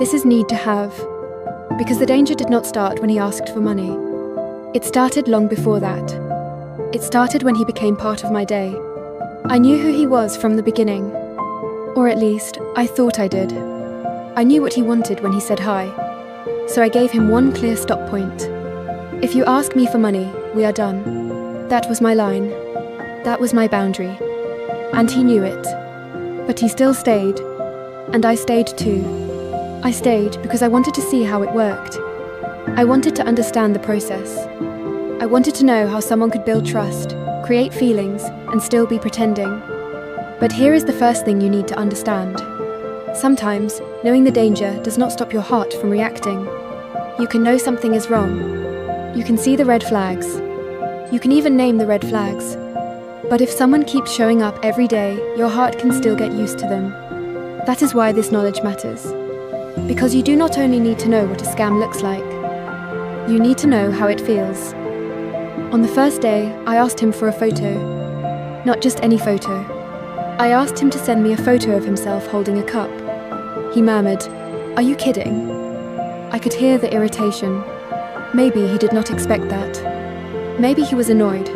This is need to have. Because the danger did not start when he asked for money. It started long before that. It started when he became part of my day. I knew who he was from the beginning. Or at least, I thought I did. I knew what he wanted when he said hi. So I gave him one clear stop point. If you ask me for money, we are done. That was my line. That was my boundary. And he knew it. But he still stayed. And I stayed too. I stayed because I wanted to see how it worked. I wanted to understand the process. I wanted to know how someone could build trust, create feelings, and still be pretending. But here is the first thing you need to understand. Sometimes, knowing the danger does not stop your heart from reacting. You can know something is wrong. You can see the red flags. You can even name the red flags. But if someone keeps showing up every day, your heart can still get used to them. That is why this knowledge matters. Because you do not only need to know what a scam looks like, you need to know how it feels. On the first day, I asked him for a photo. Not just any photo. I asked him to send me a photo of himself holding a cup. He murmured, "Are you kidding?" I could hear the irritation. Maybe he did not expect that. Maybe he was annoyed.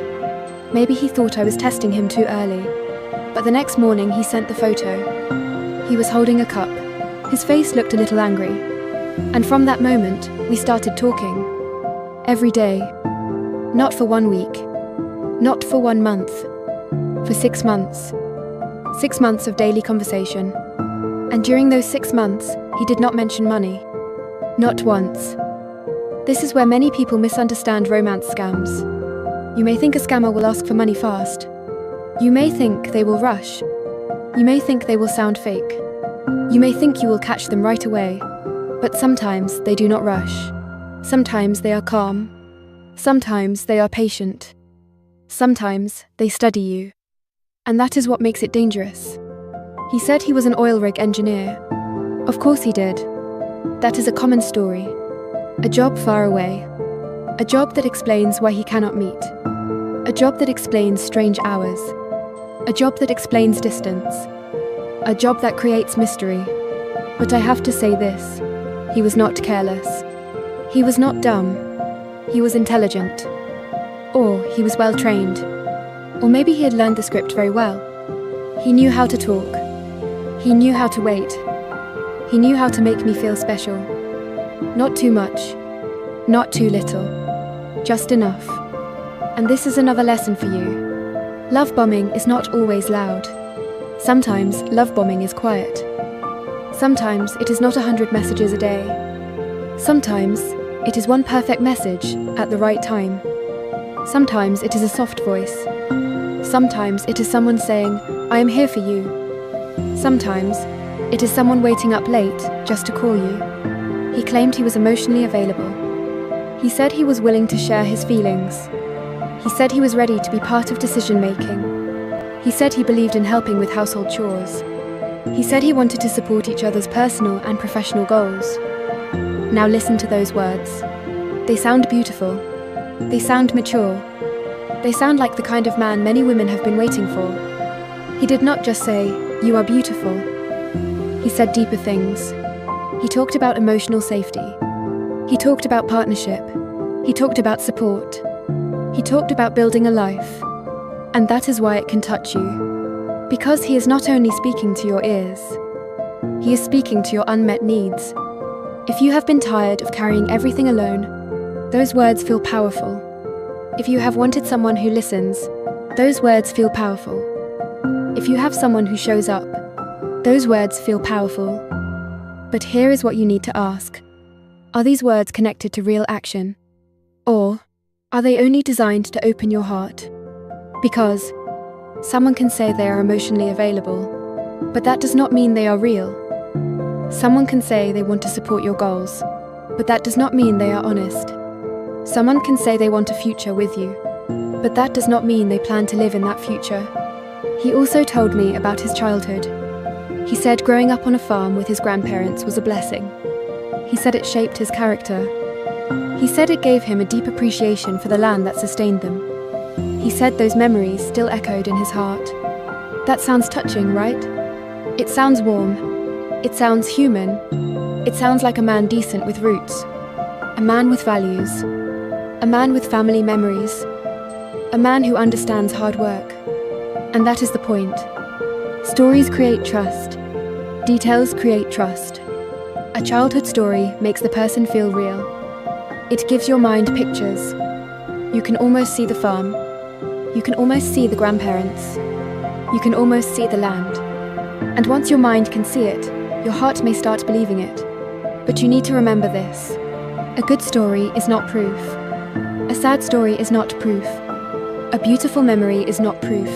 Maybe he thought I was testing him too early. But the next morning he sent the photo. He was holding a cup. His face looked a little angry. And from that moment, we started talking. Every day. Not for 1 week. Not for 1 month. For 6 months. 6 months of daily conversation. And during those 6 months, he did not mention money. Not once. This is where many people misunderstand romance scams. You may think a scammer will ask for money fast. You may think they will rush. You may think they will sound fake. You may think you will catch them right away. But sometimes they do not rush. Sometimes they are calm. Sometimes they are patient. Sometimes they study you. And that is what makes it dangerous. He said he was an oil rig engineer. Of course he did. That is a common story. A job far away. A job that explains why he cannot meet. A job that explains strange hours. A job that explains distance. A job that creates mystery. But I have to say this. He was not careless. He was not dumb. He was intelligent. Or he was well trained. Or maybe he had learned the script very well. He knew how to talk. He knew how to wait. He knew how to make me feel special. Not too much. Not too little. Just enough. And this is another lesson for you. Love bombing is not always loud. Sometimes love bombing is quiet. Sometimes it is not 100 messages a day. Sometimes it is one perfect message at the right time. Sometimes it is a soft voice. Sometimes it is someone saying, "I am here for you." Sometimes it is someone waiting up late just to call you. He claimed he was emotionally available. He said he was willing to share his feelings. He said he was ready to be part of decision-making. He said he believed in helping with household chores. He said he wanted to support each other's personal and professional goals. Now listen to those words. They sound beautiful. They sound mature. They sound like the kind of man many women have been waiting for. He did not just say, "You are beautiful." He said deeper things. He talked about emotional safety. He talked about partnership. He talked about support. He talked about building a life. And that is why it can touch you. Because he is not only speaking to your ears, he is speaking to your unmet needs. If you have been tired of carrying everything alone, those words feel powerful. If you have wanted someone who listens, those words feel powerful. If you have someone who shows up, those words feel powerful. But here is what you need to ask. Are these words connected to real action? Or are they only designed to open your heart? Because someone can say they are emotionally available, but that does not mean they are real. Someone can say they want to support your goals, but that does not mean they are honest. Someone can say they want a future with you, but that does not mean they plan to live in that future. He also told me about his childhood. He said growing up on a farm with his grandparents was a blessing. He said it shaped his character. He said it gave him a deep appreciation for the land that sustained them. He said those memories still echoed in his heart. That sounds touching, right? It sounds warm. It sounds human. It sounds like a man decent with roots, a man with values, a man with family memories, a man who understands hard work. And that is the point. Stories create trust. Details create trust. A childhood story makes the person feel real. It gives your mind pictures. You can almost see the farm. You can almost see the grandparents. You can almost see the land. And once your mind can see it, your heart may start believing it. But you need to remember this. A good story is not proof. A sad story is not proof. A beautiful memory is not proof.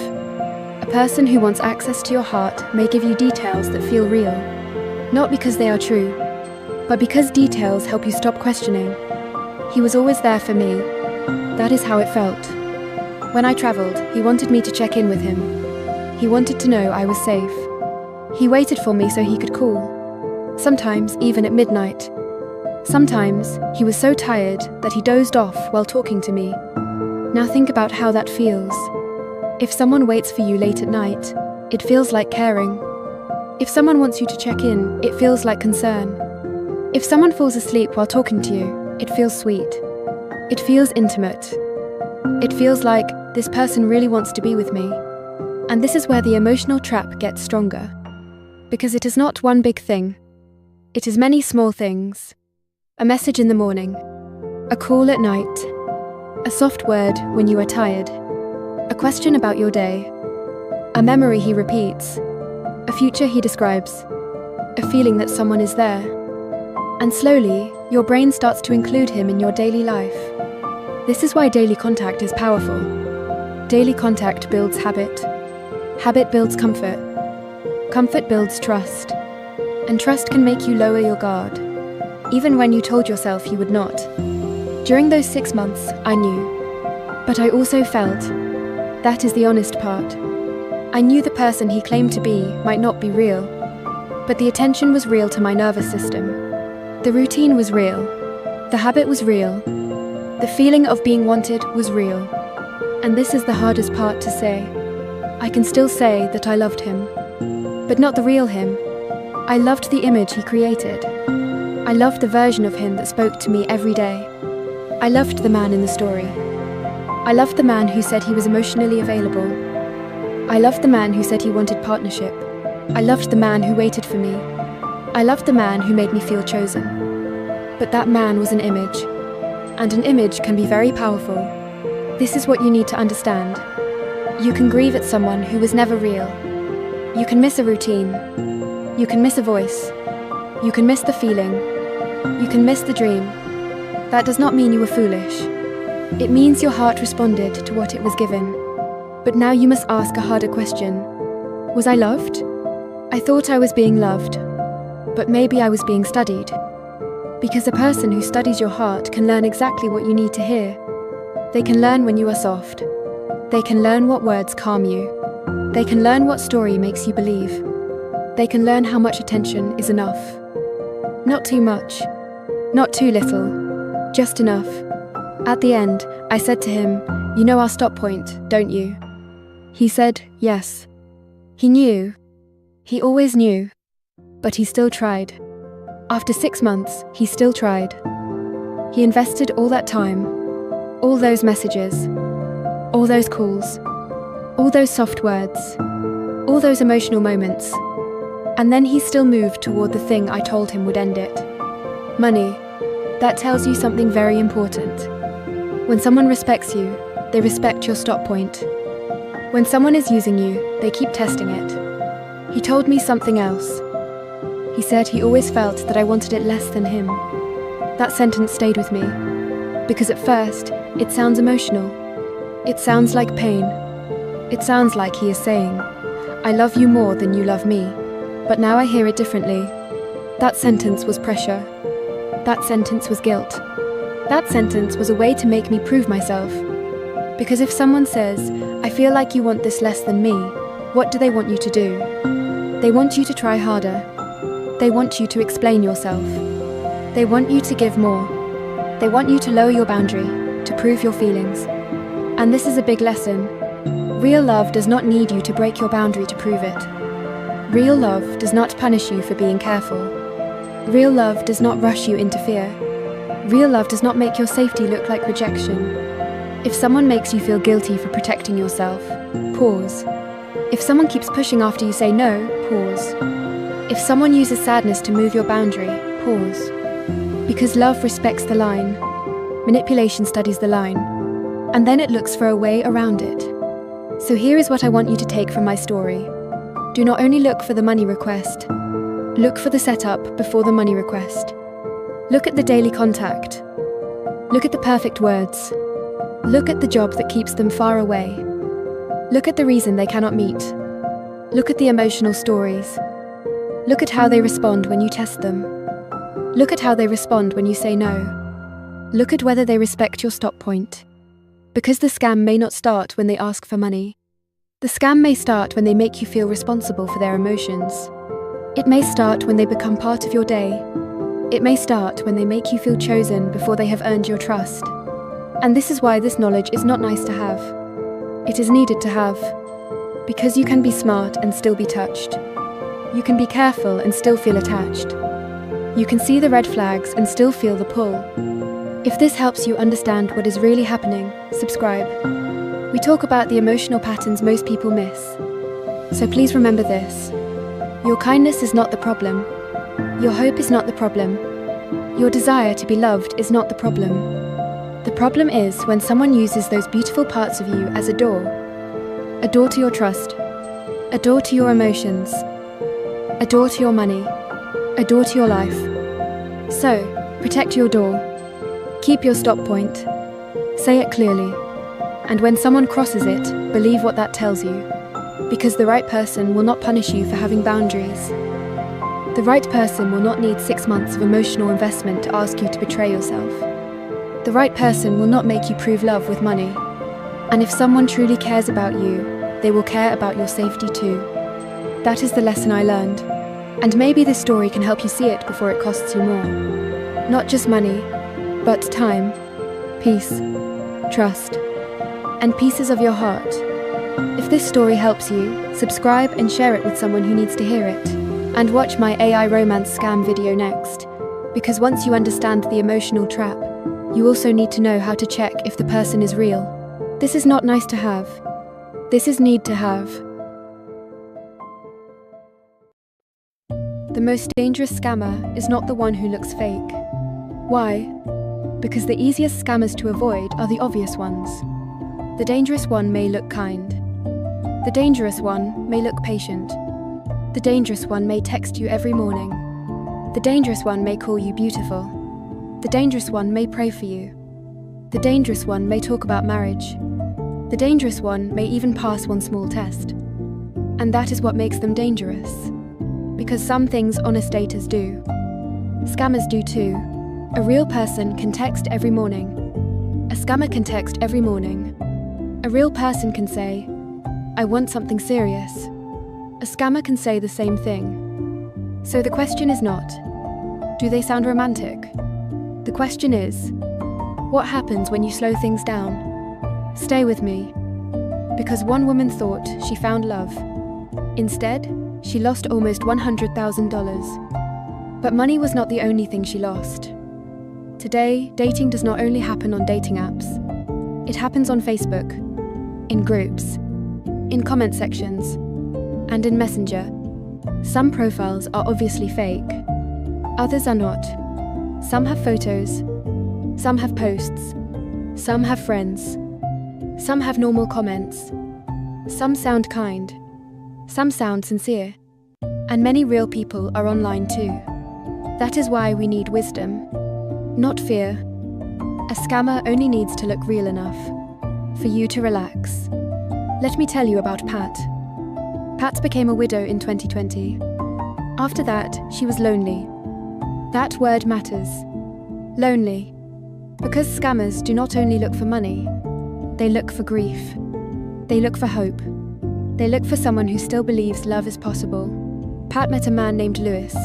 A person who wants access to your heart may give you details that feel real, not because they are true, but because details help you stop questioning. He was always there for me. That is how it felt. When I traveled, he wanted me to check in with him. He wanted to know I was safe. He waited for me so he could call, sometimes even at midnight. Sometimes he was so tired that he dozed off while talking to me. Now think about how that feels. If someone waits for you late at night, it feels like caring. If someone wants you to check in, it feels like concern. If someone falls asleep while talking to you, it feels sweet. It feels intimate. It feels like this person really wants to be with me. And this is where the emotional trap gets stronger. Because it is not one big thing. It is many small things. A message in the morning. A call at night. A soft word when you are tired. A question about your day. A memory he repeats. A future he describes. A feeling that someone is there. And slowly, your brain starts to include him in your daily life. This is why daily contact is powerful. Daily contact builds habit. Habit builds comfort. Comfort builds trust. And trust can make you lower your guard, even when you told yourself you would not. During those 6 months, I knew. But I also felt. That is the honest part. I knew the person he claimed to be might not be real. But the attention was real to my nervous system. The routine was real. The habit was real. The feeling of being wanted was real. And this is the hardest part to say. I can still say that I loved him. But not the real him. I loved the image he created. I loved the version of him that spoke to me every day. I loved the man in the story. I loved the man who said he was emotionally available. I loved the man who said he wanted partnership. I loved the man who waited for me. I loved the man who made me feel chosen. But that man was an image. And an image can be very powerful. This is what you need to understand. You can grieve at someone who was never real. You can miss a routine. You can miss a voice. You can miss the feeling. You can miss the dream. That does not mean you were foolish. It means your heart responded to what it was given. But now you must ask a harder question. Was I loved? I thought I was being loved. But maybe I was being studied. Because a person who studies your heart can learn exactly what you need to hear. They can learn when you are soft. They can learn what words calm you. They can learn what story makes you believe. They can learn how much attention is enough. Not too much. Not too little. Just enough. At the end, I said to him, "You know our stop point, don't you?" He said, "Yes." He knew. He always knew. But he still tried. After 6 months, he still tried. He invested all that time, all those messages, all those calls, all those soft words, all those emotional moments. And then he still moved toward the thing I told him would end it. Money. That tells you something very important. When someone respects you, they respect your stop point. When someone is using you, they keep testing it. He told me something else. He said he always felt that I wanted it less than him. That sentence stayed with me. Because at first, it sounds emotional. It sounds like pain. It sounds like he is saying, "I love you more than you love me." But now I hear it differently. That sentence was pressure. That sentence was guilt. That sentence was a way to make me prove myself. Because if someone says, "I feel like you want this less than me," what do they want you to do? They want you to try harder. They want you to explain yourself. They want you to give more. They want you to lower your boundary, to prove your feelings. And this is a big lesson. Real love does not need you to break your boundary to prove it. Real love does not punish you for being careful. Real love does not rush you into fear. Real love does not make your safety look like rejection. If someone makes you feel guilty for protecting yourself, pause. If someone keeps pushing after you say no, pause. If someone uses sadness to move your boundary, pause. Because love respects the line. Manipulation studies the line. And then it looks for a way around it. So here is what I want you to take from my story. Do not only look for the money request. Look for the setup before the money request. Look at the daily contact. Look at the perfect words. Look at the job that keeps them far away. Look at the reason they cannot meet. Look at the emotional stories. Look at how they respond when you test them. Look at how they respond when you say no. Look at whether they respect your stop point. Because the scam may not start when they ask for money. The scam may start when they make you feel responsible for their emotions. It may start when they become part of your day. It may start when they make you feel chosen before they have earned your trust. And this is why this knowledge is not nice to have. It is needed to have. Because you can be smart and still be touched. You can be careful and still feel attached. You can see the red flags and still feel the pull. If this helps you understand what is really happening, subscribe. We talk about the emotional patterns most people miss. So please remember this. Your kindness is not the problem. Your hope is not the problem. Your desire to be loved is not the problem. The problem is when someone uses those beautiful parts of you as a door. A door to your trust. A door to your emotions. A door to your money. A door to your life. So, protect your door. Keep your stop point. Say it clearly. And when someone crosses it, believe what that tells you. Because the right person will not punish you for having boundaries. The right person will not need 6 months of emotional investment to ask you to betray yourself. The right person will not make you prove love with money. And if someone truly cares about you, they will care about your safety too. That is the lesson I learned. And maybe this story can help you see it before it costs you more. Not just money, but time, peace, trust, and pieces of your heart. If this story helps you, subscribe and share it with someone who needs to hear it. And watch my AI romance scam video next. Because once you understand the emotional trap, you also need to know how to check if the person is real. This is not nice to have. This is need to have. The most dangerous scammer is not the one who looks fake. Why? Because the easiest scammers to avoid are the obvious ones. The dangerous one may look kind. The dangerous one may look patient. The dangerous one may text you every morning. The dangerous one may call you beautiful. The dangerous one may pray for you. The dangerous one may talk about marriage. The dangerous one may even pass one small test. And that is what makes them dangerous. Because some things honest daters do. Scammers do too. A real person can text every morning. A scammer can text every morning. A real person can say, "I want something serious." A scammer can say the same thing. So the question is not, do they sound romantic? The question is, what happens when you slow things down? Stay with me. Because one woman thought she found love. Instead, she lost almost $100,000. But money was not the only thing she lost. Today, dating does not only happen on dating apps. It happens on Facebook, in groups, in comment sections, and in Messenger. Some profiles are obviously fake. Others are not. Some have photos. Some have posts. Some have friends. Some have normal comments. Some sound kind. Some sound sincere. And many real people are online too. That is why we need wisdom, not fear. A scammer only needs to look real enough for you to relax. Let me tell you about Pat. Pat became a widow in 2020. After that, she was lonely. That word matters. Lonely. Because scammers do not only look for money, they look for grief. They look for hope. They look for someone who still believes love is possible. Pat met a man named Lewis.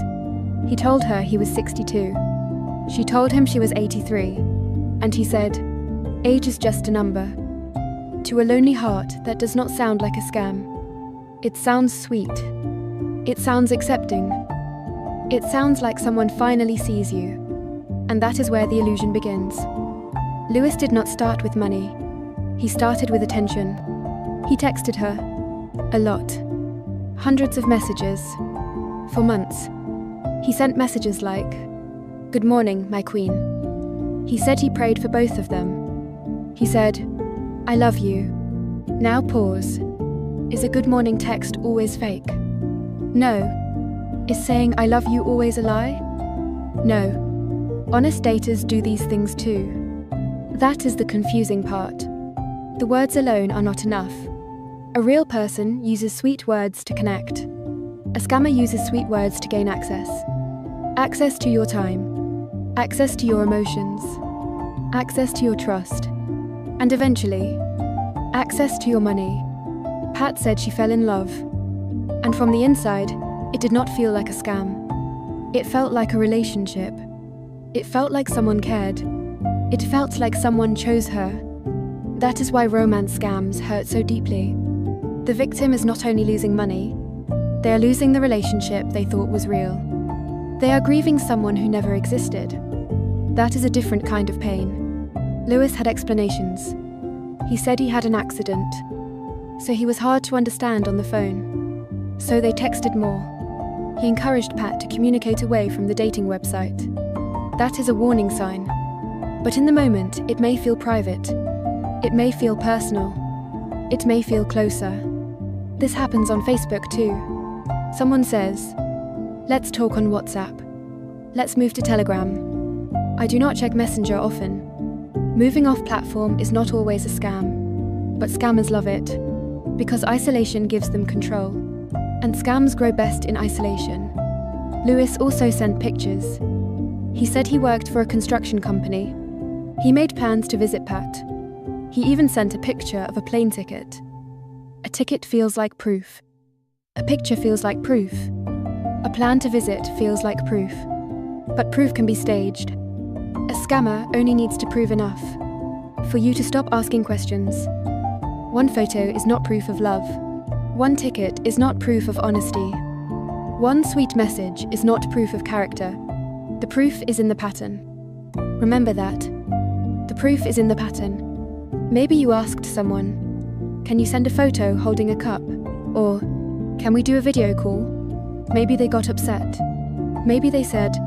He told her he was 62. She told him she was 83. And he said, "Age is just a number." To a lonely heart, that does not sound like a scam. It sounds sweet. It sounds accepting. It sounds like someone finally sees you, and that is where the illusion begins. Lewis did not start with money. He started with attention. He texted her. A lot. Hundreds of messages. For months. He sent messages like, "Good morning, my queen." He said he prayed for both of them. He said, "I love you." Now pause. Is a good morning text always fake? No. Is saying "I love you" always a lie? No. Honest daters do these things too. That is the confusing part. The words alone are not enough. A real person uses sweet words to connect. A scammer uses sweet words to gain access. Access to your time. Access to your emotions. Access to your trust. And eventually, access to your money. Pat said she fell in love. And from the inside, it did not feel like a scam. It felt like a relationship. It felt like someone cared. It felt like someone chose her. That is why romance scams hurt so deeply. The victim is not only losing money, they are losing the relationship they thought was real. They are grieving someone who never existed. That is a different kind of pain. Lewis had explanations. He said he had an accident, so he was hard to understand on the phone. So they texted more. He encouraged Pat to communicate away from the dating website. That is a warning sign. But in the moment, it may feel private. It may feel personal. It may feel closer. This happens on Facebook too. Someone says, "Let's talk on WhatsApp. Let's move to Telegram." I do not check Messenger often. Moving off platform is not always a scam, but scammers love it, because isolation gives them control, and scams grow best in isolation. Lewis also sent pictures. He said he worked for a construction company. He made plans to visit Pat. He even sent a picture of a plane ticket. A ticket feels like proof. A picture feels like proof. A plan to visit feels like proof. But proof can be staged. A scammer only needs to prove enough for you to stop asking questions. One photo is not proof of love. One ticket is not proof of honesty. One sweet message is not proof of character. The proof is in the pattern. Remember that. The proof is in the pattern. Maybe you asked someone, "Can you send a photo holding a cup?" Or, "Can we do a video call?" Maybe they got upset. Maybe they said,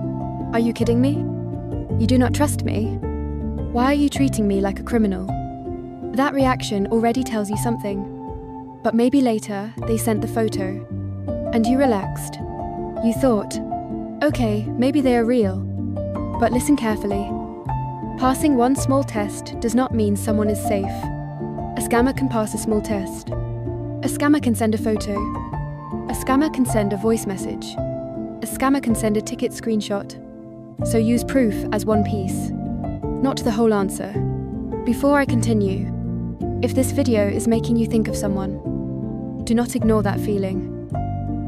"Are you kidding me? You do not trust me? Why are you treating me like a criminal?" That reaction already tells you something. But maybe later they sent the photo, and you relaxed. You thought, okay, maybe they are real. But listen carefully. Passing one small test does not mean someone is safe. A scammer can pass a small test. A scammer can send a photo. A scammer can send a voice message. A scammer can send a ticket screenshot. So use proof as one piece, not the whole answer. Before I continue, if this video is making you think of someone, do not ignore that feeling.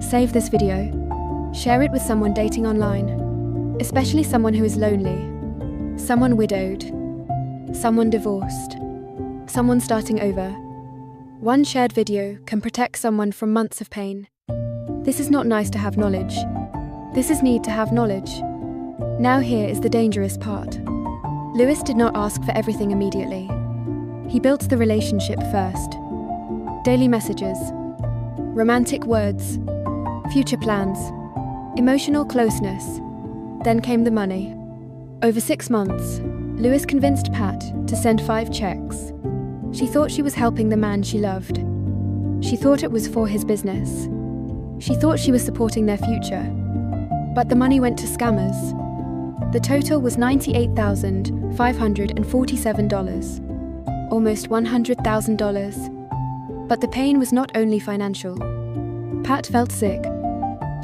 Save this video. Share it with someone dating online, especially someone who is lonely, someone widowed, someone divorced, someone starting over. One shared video can protect someone from months of pain. This is not nice to have knowledge. This is need to have knowledge. Now here is the dangerous part. Lewis did not ask for everything immediately. He built the relationship first. Daily messages, romantic words, future plans, emotional closeness. Then came the money. Over 6 months, Lewis convinced Pat to send 5 checks. She thought she was helping the man she loved. She thought it was for his business. She thought she was supporting their future. But the money went to scammers. The total was $98,547, almost $100,000. But the pain was not only financial. Pat felt sick.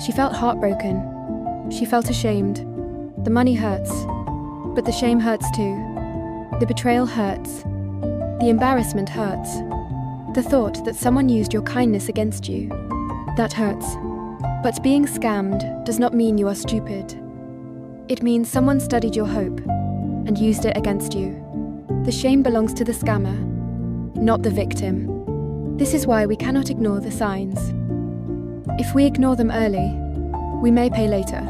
She felt heartbroken. She felt ashamed. The money hurts, but the shame hurts too. The betrayal hurts. The embarrassment hurts. The thought that someone used your kindness against you, that hurts. But being scammed does not mean you are stupid. It means someone studied your hope and used it against you. The shame belongs to the scammer, not the victim. This is why we cannot ignore the signs. If we ignore them early, we may pay later.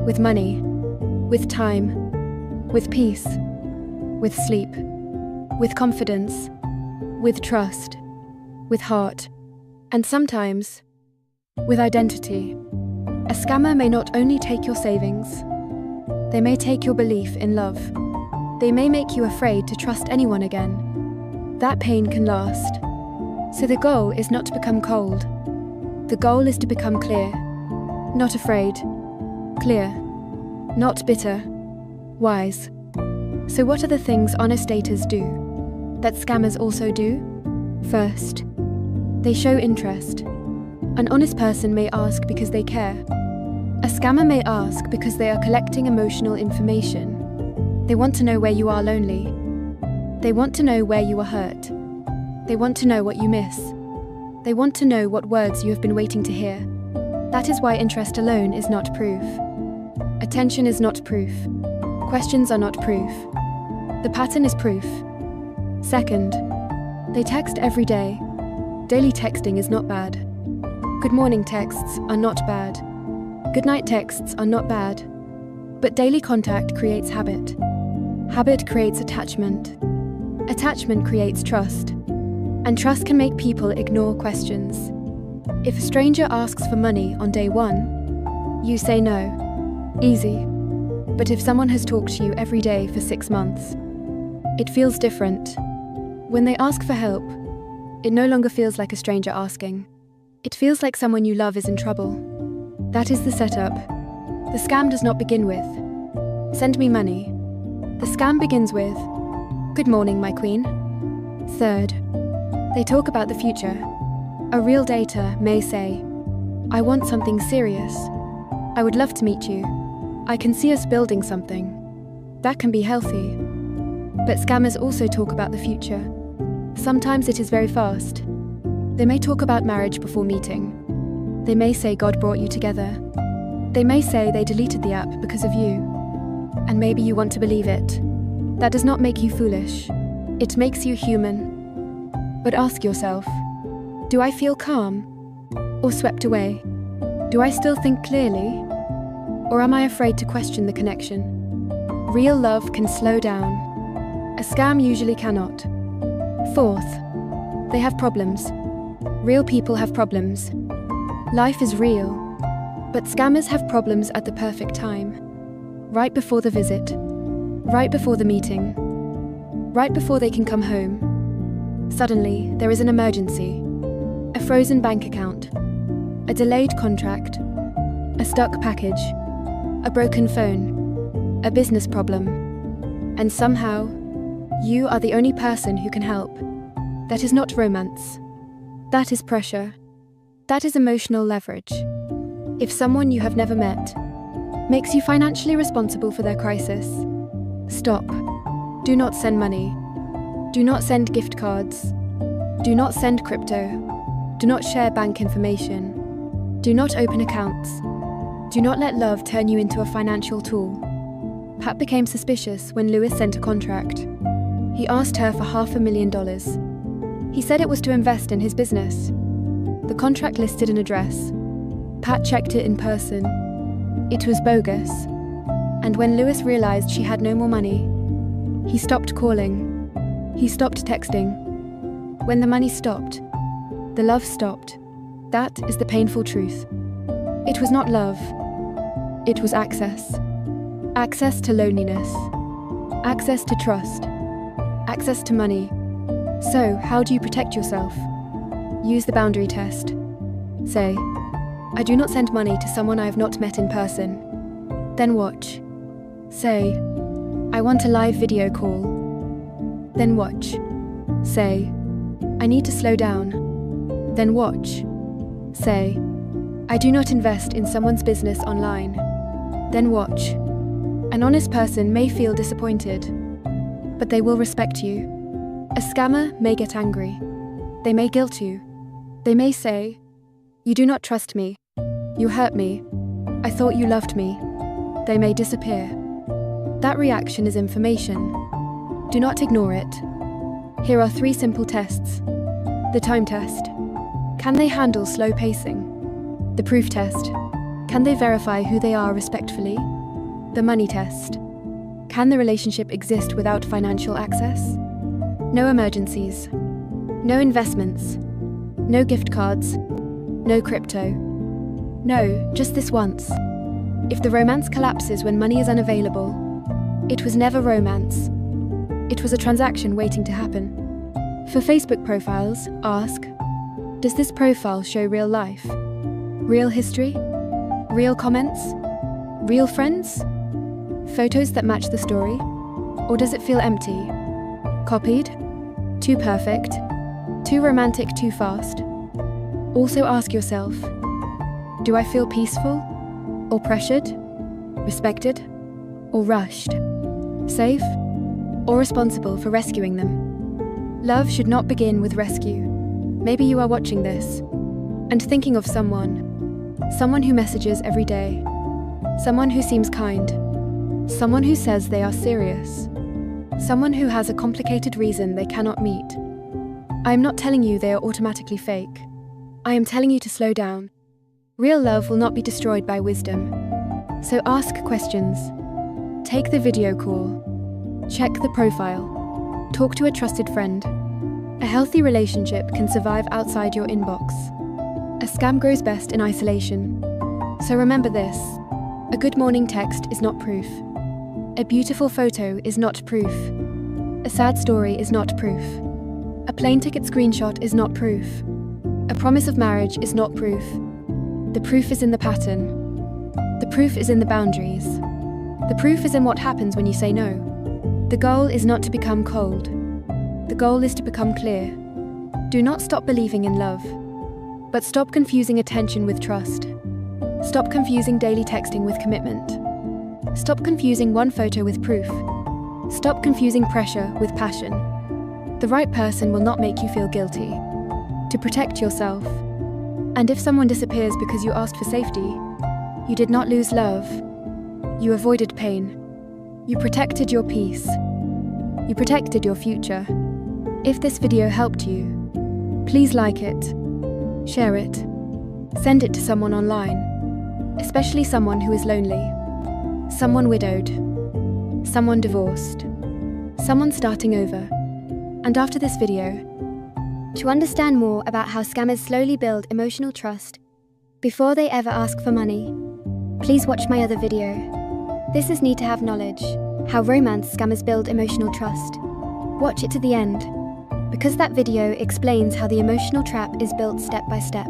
with money, with time, with peace, with sleep, with confidence, with trust, with heart, and sometimes with identity. A scammer may not only take your savings, they may take your belief in love. They may make you afraid to trust anyone again. That pain can last. So the goal is not to become cold. The goal is to become clear. Not afraid. Clear. Not bitter. Wise. So what are the things honest daters do that scammers also do? First, they show interest. An honest person may ask because they care. A scammer may ask because they are collecting emotional information. They want to know where you are lonely. They want to know where you are hurt. They want to know what you miss. They want to know what words you have been waiting to hear. That is why interest alone is not proof. Attention is not proof. Questions are not proof. The pattern is proof. Second, they text every day. Daily texting is not bad. Good morning texts are not bad. Good night texts are not bad. But daily contact creates habit. Habit creates attachment. Attachment creates trust. And trust can make people ignore questions. If a stranger asks for money on day 1, you say no. Easy. But if someone has talked to you every day for 6 months, it feels different. When they ask for help, it no longer feels like a stranger asking. It feels like someone you love is in trouble. That is the setup. The scam does not begin with, "Send me money." The scam begins with, "Good morning, my queen." Third, they talk about the future. A real dater may say, "I want something serious. I would love to meet you. I can see us building something." That can be healthy. But scammers also talk about the future. Sometimes it is very fast. They may talk about marriage before meeting. They may say God brought you together. They may say they deleted the app because of you. And maybe you want to believe it. That does not make you foolish. It makes you human. But ask yourself, do I feel calm or swept away? Do I still think clearly? Or am I afraid to question the connection? Real love can slow down. A scam usually cannot. Fourth, they have problems. Real people have problems. Life is real. But scammers have problems at the perfect time. Right before the visit. Right before the meeting. Right before they can come home. Suddenly, there is an emergency. A frozen bank account. A delayed contract. A stuck package. A broken phone. A business problem. And somehow, you are the only person who can help. That is not romance. That is pressure. That is emotional leverage. If someone you have never met makes you financially responsible for their crisis, stop. Do not send money. Do not send gift cards. Do not send crypto. Do not share bank information. Do not open accounts. Do not let love turn you into a financial tool. Pat became suspicious when Lewis sent a contract. He asked her for $500,000. He said it was to invest in his business. The contract listed an address. Pat checked it in person. It was bogus. And when Lewis realized she had no more money, he stopped calling. He stopped texting. When the money stopped, the love stopped. That is the painful truth. It was not love. It was access. Access to loneliness. Access to trust. Access to money. So, how do you protect yourself? Use the boundary test. Say, "I do not send money to someone I have not met in person." Then watch. Say, "I want a live video call." Then watch. Say, "I need to slow down." Then watch. Say, "I do not invest in someone's business online." Then watch. An honest person may feel disappointed, but they will respect you. A scammer may get angry. They may guilt you. They may say, "You do not trust me. You hurt me. I thought you loved me." They may disappear. That reaction is information. Do not ignore it. Here are 3 simple tests. The time test. Can they handle slow pacing? The proof test. Can they verify who they are respectfully? The money test. Can the relationship exist without financial access? No emergencies. No investments. No gift cards. No crypto. No, just this once. If the romance collapses when money is unavailable, it was never romance. It was a transaction waiting to happen. For Facebook profiles, ask, does this profile show real life? Real history? Real comments? Real friends? Photos that match the story? Or does it feel empty? Copied? Too perfect? Too romantic too fast? Also ask yourself, do I feel peaceful? Or pressured? Respected? Or rushed? Safe? Or responsible for rescuing them? Love should not begin with rescue. Maybe you are watching this and thinking of someone who messages every day, someone who seems kind, someone who says they are serious, someone who has a complicated reason they cannot meet. I am not telling you they are automatically fake. I am telling you to slow down. Real love will not be destroyed by wisdom. So ask questions. Take the video call. Check the profile. Talk to a trusted friend. A healthy relationship can survive outside your inbox. A scam grows best in isolation. So remember this: a good morning text is not proof. A beautiful photo is not proof. A sad story is not proof. A plane ticket screenshot is not proof. A promise of marriage is not proof. The proof is in the pattern. The proof is in the boundaries. The proof is in what happens when you say no. The goal is not to become cold. The goal is to become clear. Do not stop believing in love, but stop confusing attention with trust. Stop confusing daily texting with commitment. Stop confusing one photo with proof. Stop confusing pressure with passion. The right person will not make you feel guilty. To protect yourself. And if someone disappears because you asked for safety, you did not lose love. You avoided pain. You protected your peace. You protected your future. If this video helped you, please like it, share it, send it to someone online, especially someone who is lonely, someone widowed, someone divorced, someone starting over. And after this video, to understand more about how scammers slowly build emotional trust before they ever ask for money, please watch my other video. This is Need to Have Knowledge, how romance scammers build emotional trust. Watch it to the end, because that video explains how the emotional trap is built step by step.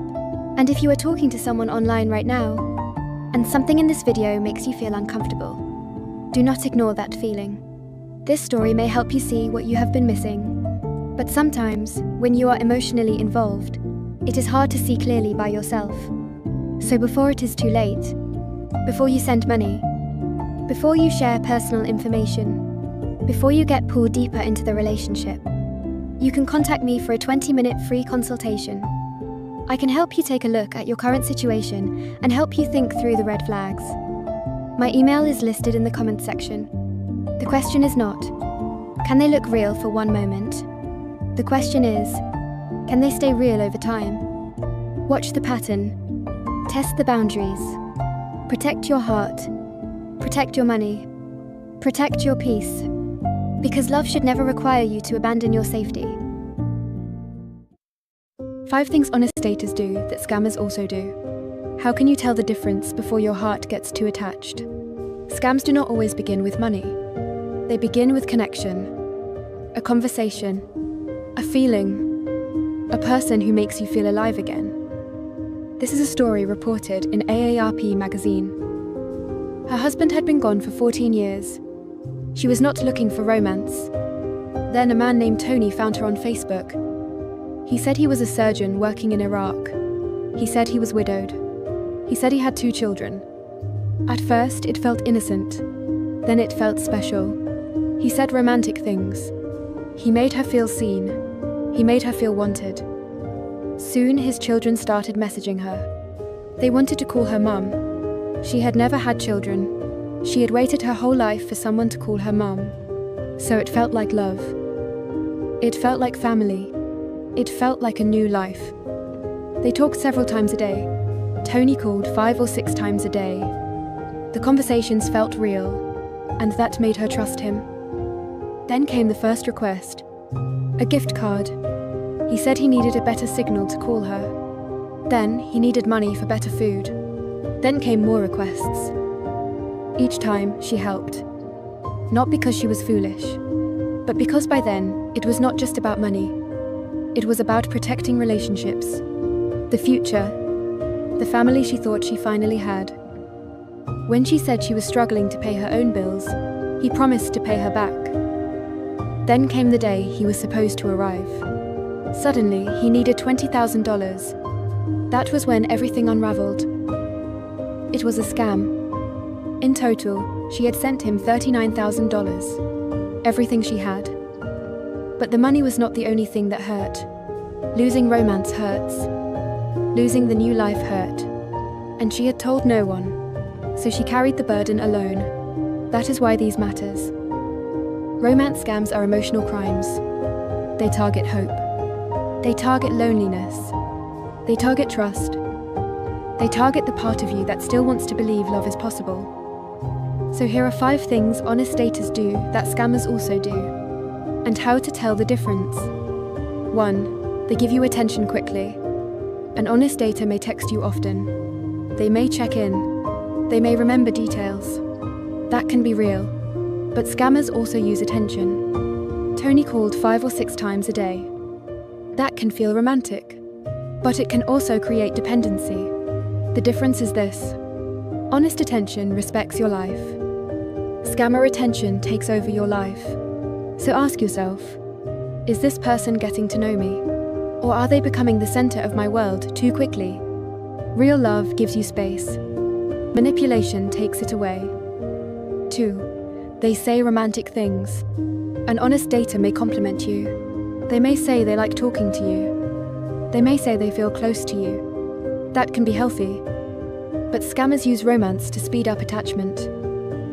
And if you are talking to someone online right now, and something in this video makes you feel uncomfortable, do not ignore that feeling. This story may help you see what you have been missing. But sometimes, when you are emotionally involved, it is hard to see clearly by yourself. So before it is too late, before you send money, before you share personal information, before you get pulled deeper into the relationship, you can contact me for a 20-minute free consultation. I can help you take a look at your current situation and help you think through the red flags. My email is listed in the comments section. The question is not, can they look real for one moment? The question is, can they stay real over time? Watch the pattern. Test the boundaries. Protect your heart. Protect your money. Protect your peace. Because love should never require you to abandon your safety. 5 things honest daters do that scammers also do. How can you tell the difference before your heart gets too attached? Scams do not always begin with money. They begin with connection, a conversation, a feeling, a person who makes you feel alive again. This is a story reported in AARP magazine. Her husband had been gone for 14 years. She was not looking for romance. Then a man named Tony found her on Facebook. He said he was a surgeon working in Iraq. He said he was widowed. He said he had 2 children. At first, it felt innocent. Then it felt special. He said romantic things. He made her feel seen. He made her feel wanted. Soon, his children started messaging her. They wanted to call her mum. She had never had children. She had waited her whole life for someone to call her mum. So it felt like love. It felt like family. It felt like a new life. They talked several times a day. Tony called 5 or 6 times a day. The conversations felt real, and that made her trust him. Then came the first request, a gift card. He said he needed a better signal to call her. Then he needed money for better food. Then came more requests. Each time she helped. Not because she was foolish, but because by then it was not just about money. It was about protecting relationships, the future, the family she thought she finally had. When she said she was struggling to pay her own bills, he promised to pay her back. Then came the day he was supposed to arrive. Suddenly, he needed $20,000. That was when everything unraveled. It was a scam. In total, she had sent him $39,000, everything she had. But the money was not the only thing that hurt. Losing romance hurts. Losing the new life hurt. And she had told no one, so she carried the burden alone. That is why these matters. Romance scams are emotional crimes. They target hope. They target loneliness. They target trust. They target the part of you that still wants to believe love is possible. So here are 5 things honest daters do that scammers also do, and how to tell the difference. 1. They give you attention quickly. An honest dater may text you often. They may check in. They may remember details. That can be real. But scammers also use attention. Tony called 5 or 6 times a day. That can feel romantic. But it can also create dependency. The difference is this. Honest attention respects your life. Scammer attention takes over your life. So ask yourself, is this person getting to know me? Or are they becoming the center of my world too quickly? Real love gives you space. Manipulation takes it away. 2. They say romantic things. An honest dater may compliment you. They may say they like talking to you. They may say they feel close to you. That can be healthy. But scammers use romance to speed up attachment.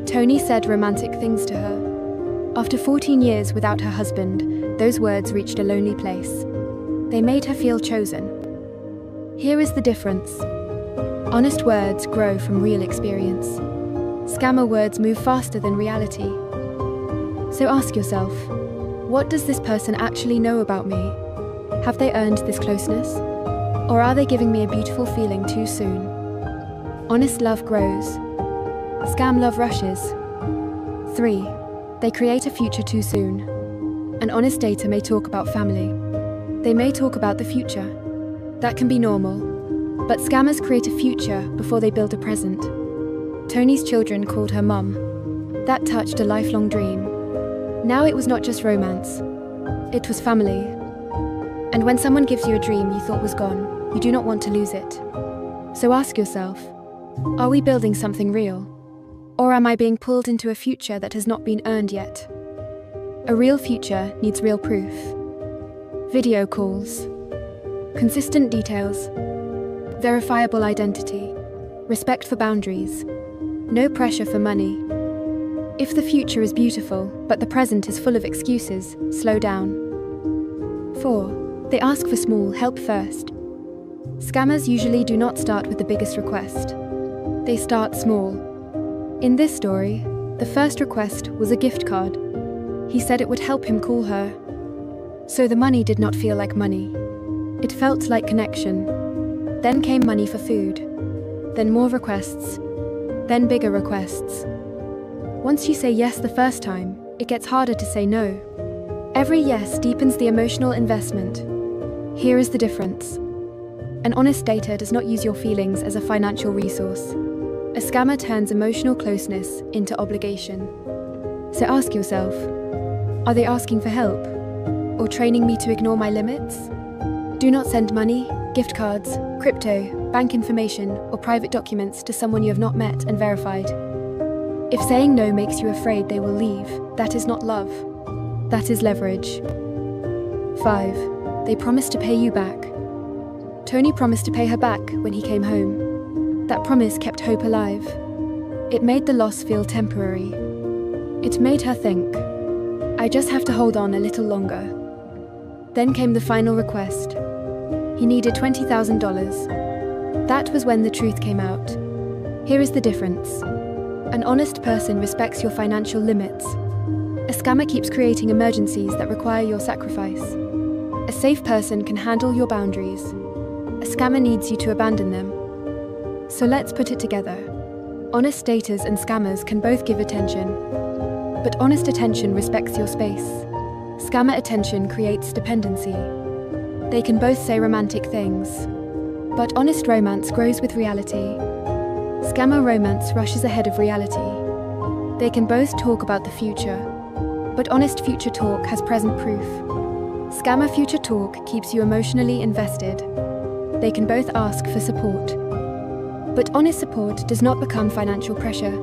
Tony said romantic things to her. After 14 years without her husband, those words reached a lonely place. They made her feel chosen. Here is the difference. Honest words grow from real experience. Scammer words move faster than reality. So ask yourself, what does this person actually know about me? Have they earned this closeness? Or are they giving me a beautiful feeling too soon? Honest love grows. Scam love rushes. 3. They create a future too soon. An honest dater may talk about family. They may talk about the future. That can be normal. But scammers create a future before they build a present. Tony's children called her mum. That touched a lifelong dream. Now it was not just romance. It was family. And when someone gives you a dream you thought was gone, you do not want to lose it. So ask yourself, are we building something real? Or am I being pulled into a future that has not been earned yet? A real future needs real proof. Video calls. Consistent details. Verifiable identity. Respect for boundaries. No pressure for money. If the future is beautiful, but the present is full of excuses, slow down. 4. They ask for small help first. Scammers usually do not start with the biggest request. They start small. In this story, the first request was a gift card. He said it would help him call her. So the money did not feel like money. It felt like connection. Then came money for food. Then more requests. Then bigger requests. Once you say yes the first time, it gets harder to say no. Every yes deepens the emotional investment. Here is the difference. An honest dater does not use your feelings as a financial resource. A scammer turns emotional closeness into obligation. So ask yourself, are they asking for help? Or training me to ignore my limits? Do not send money, gift cards, crypto, bank information, or private documents to someone you have not met and verified. If saying no makes you afraid they will leave, that is not love. That is leverage. 5. They promise to pay you back. Tony promised to pay her back when he came home. That promise kept hope alive. It made the loss feel temporary. It made her think, I just have to hold on a little longer. Then came the final request. He needed $20,000. That was when the truth came out. Here is the difference. An honest person respects your financial limits. A scammer keeps creating emergencies that require your sacrifice. A safe person can handle your boundaries. A scammer needs you to abandon them. So let's put it together. Honest daters and scammers can both give attention. But honest attention respects your space. Scammer attention creates dependency. They can both say romantic things. But honest romance grows with reality. Scammer romance rushes ahead of reality. They can both talk about the future. But honest future talk has present proof. Scammer future talk keeps you emotionally invested. They can both ask for support. But honest support does not become financial pressure.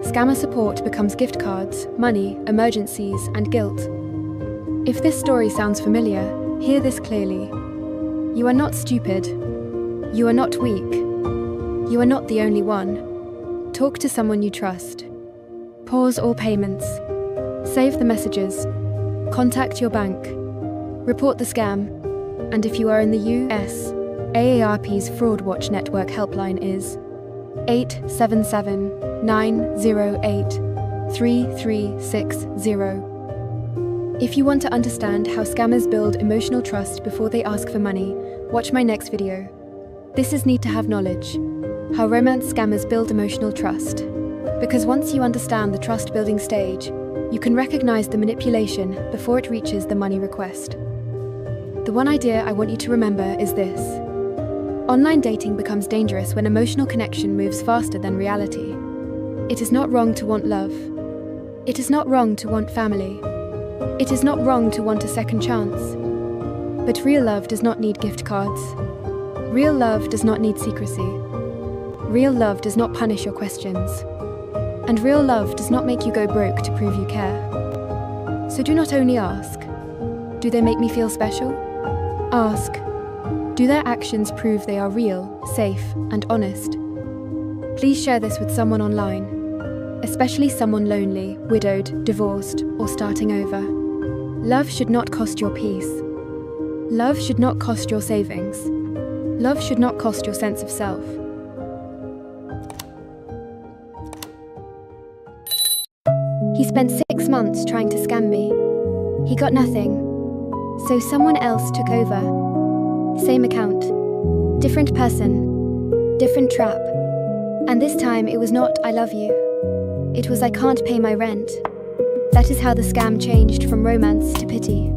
Scammer support becomes gift cards, money, emergencies, and guilt. If this story sounds familiar, hear this clearly. You are not stupid. You are not weak. You are not the only one. Talk to someone you trust. Pause all payments. Save the messages. Contact your bank. Report the scam. And if you are in the US, AARP's Fraud Watch Network helpline is 877-908-3360. If you want to understand how scammers build emotional trust before they ask for money, watch my next video. This is Need to Have Knowledge. How romance scammers build emotional trust. Because once you understand the trust-building stage, you can recognize the manipulation before it reaches the money request. The one idea I want you to remember is this. Online dating becomes dangerous when emotional connection moves faster than reality. It is not wrong to want love. It is not wrong to want family. It is not wrong to want a second chance. But real love does not need gift cards. Real love does not need secrecy. Real love does not punish your questions. And real love does not make you go broke to prove you care. So do not only ask, do they make me feel special? Ask, do their actions prove they are real, safe, and honest? Please share this with someone online, especially someone lonely, widowed, divorced, or starting over. Love should not cost your peace. Love should not cost your savings. Love should not cost your sense of self. He spent 6 months trying to scam me. He got nothing. So someone else took over. Same account. Different person. Different trap. And this time it was not "I love you." It was "I can't pay my rent." That is how the scam changed from romance to pity.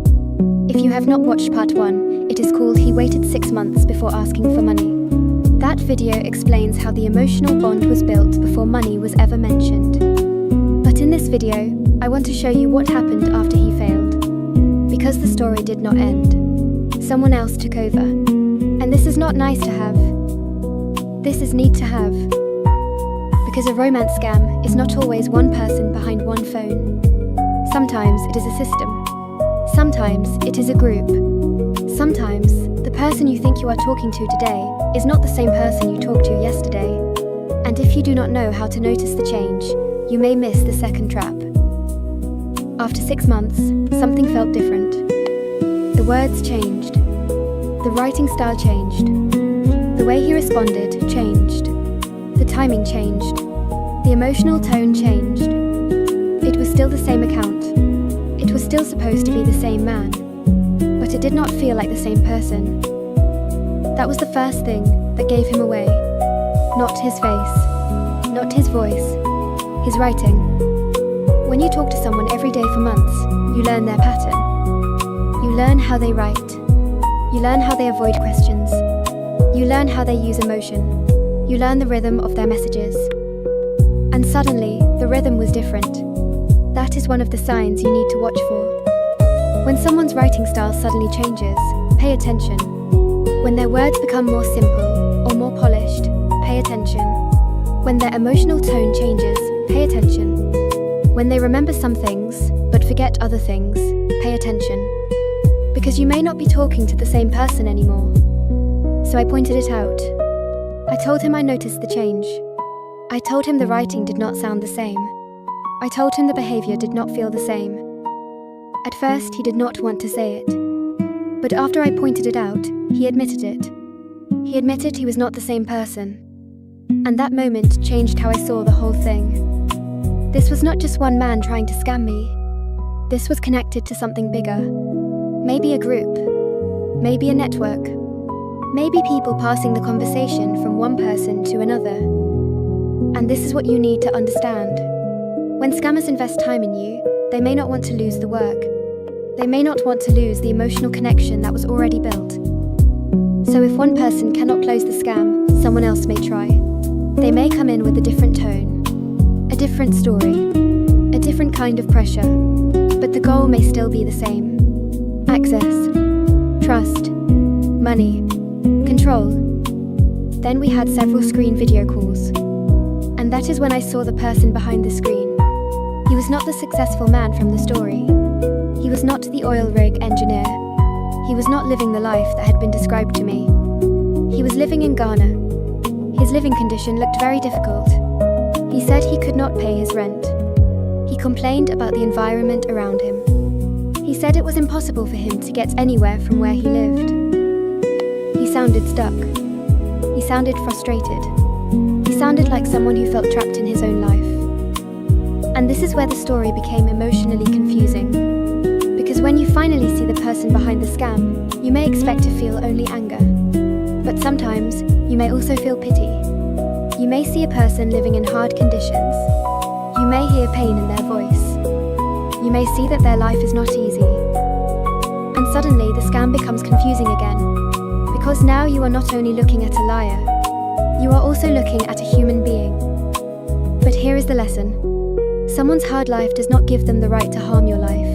If you have not watched part 1, it is called He Waited 6 Months Before Asking for Money. That video explains how the emotional bond was built before money was ever mentioned. But in this video, I want to show you what happened after he failed. Because the story did not end. Someone else took over. And this is not nice to have. This is need to have. Because a romance scam is not always one person behind one phone. Sometimes it is a system. Sometimes it is a group. Sometimes the person you think you are talking to today is not the same person you talked to yesterday. And if you do not know how to notice the change, you may miss the second trap. After 6 months, something felt different. The words changed. The writing style changed. The way he responded changed. The timing changed. The emotional tone changed. It was still the same account. It was still supposed to be the same man. But it did not feel like the same person. That was the first thing that gave him away. Not his face. Not his voice. His writing. When you talk to someone every day for months, you learn their pattern. You learn how they write. You learn how they avoid questions. You learn how they use emotion. You learn the rhythm of their messages. And suddenly, the rhythm was different. That is one of the signs you need to watch for. When someone's writing style suddenly changes, pay attention. When their words become more simple or more polished, pay attention. When their emotional tone changes, pay attention. When they remember some things, but forget other things, pay attention. Because you may not be talking to the same person anymore. So I pointed it out. I told him I noticed the change. I told him the writing did not sound the same. I told him the behavior did not feel the same. At first, he did not want to say it. But after I pointed it out, he admitted it. He admitted he was not the same person. And that moment changed how I saw the whole thing. This was not just one man trying to scam me. This was connected to something bigger. Maybe a group. Maybe a network. Maybe people passing the conversation from one person to another. And this is what you need to understand. When scammers invest time in you, they may not want to lose the work. They may not want to lose the emotional connection that was already built. So if one person cannot close the scam, someone else may try. They may come in with a different tone, a different story, a different kind of pressure, but the goal may still be the same. Access, trust, money, control. Then we had several screen video calls. And that is when I saw the person behind the screen. He was not the successful man from the story. He was not the oil rig engineer. He was not living the life that had been described to me. He was living in Ghana. His living condition looked very difficult. He said he could not pay his rent. He complained about the environment around him. He said it was impossible for him to get anywhere from where he lived. He sounded stuck. He sounded frustrated. He sounded like someone who felt trapped in his own life. And this is where the story became emotionally confusing. Because when you finally see the person behind the scam, you may expect to feel only anger. But sometimes, you may also feel pity. You may see a person living in hard conditions. You may hear pain in their voice. You may see that their life is not easy. And suddenly, the scam becomes confusing again. Because now you are not only looking at a liar, you are also looking at a human being. But here is the lesson. Someone's hard life does not give them the right to harm your life.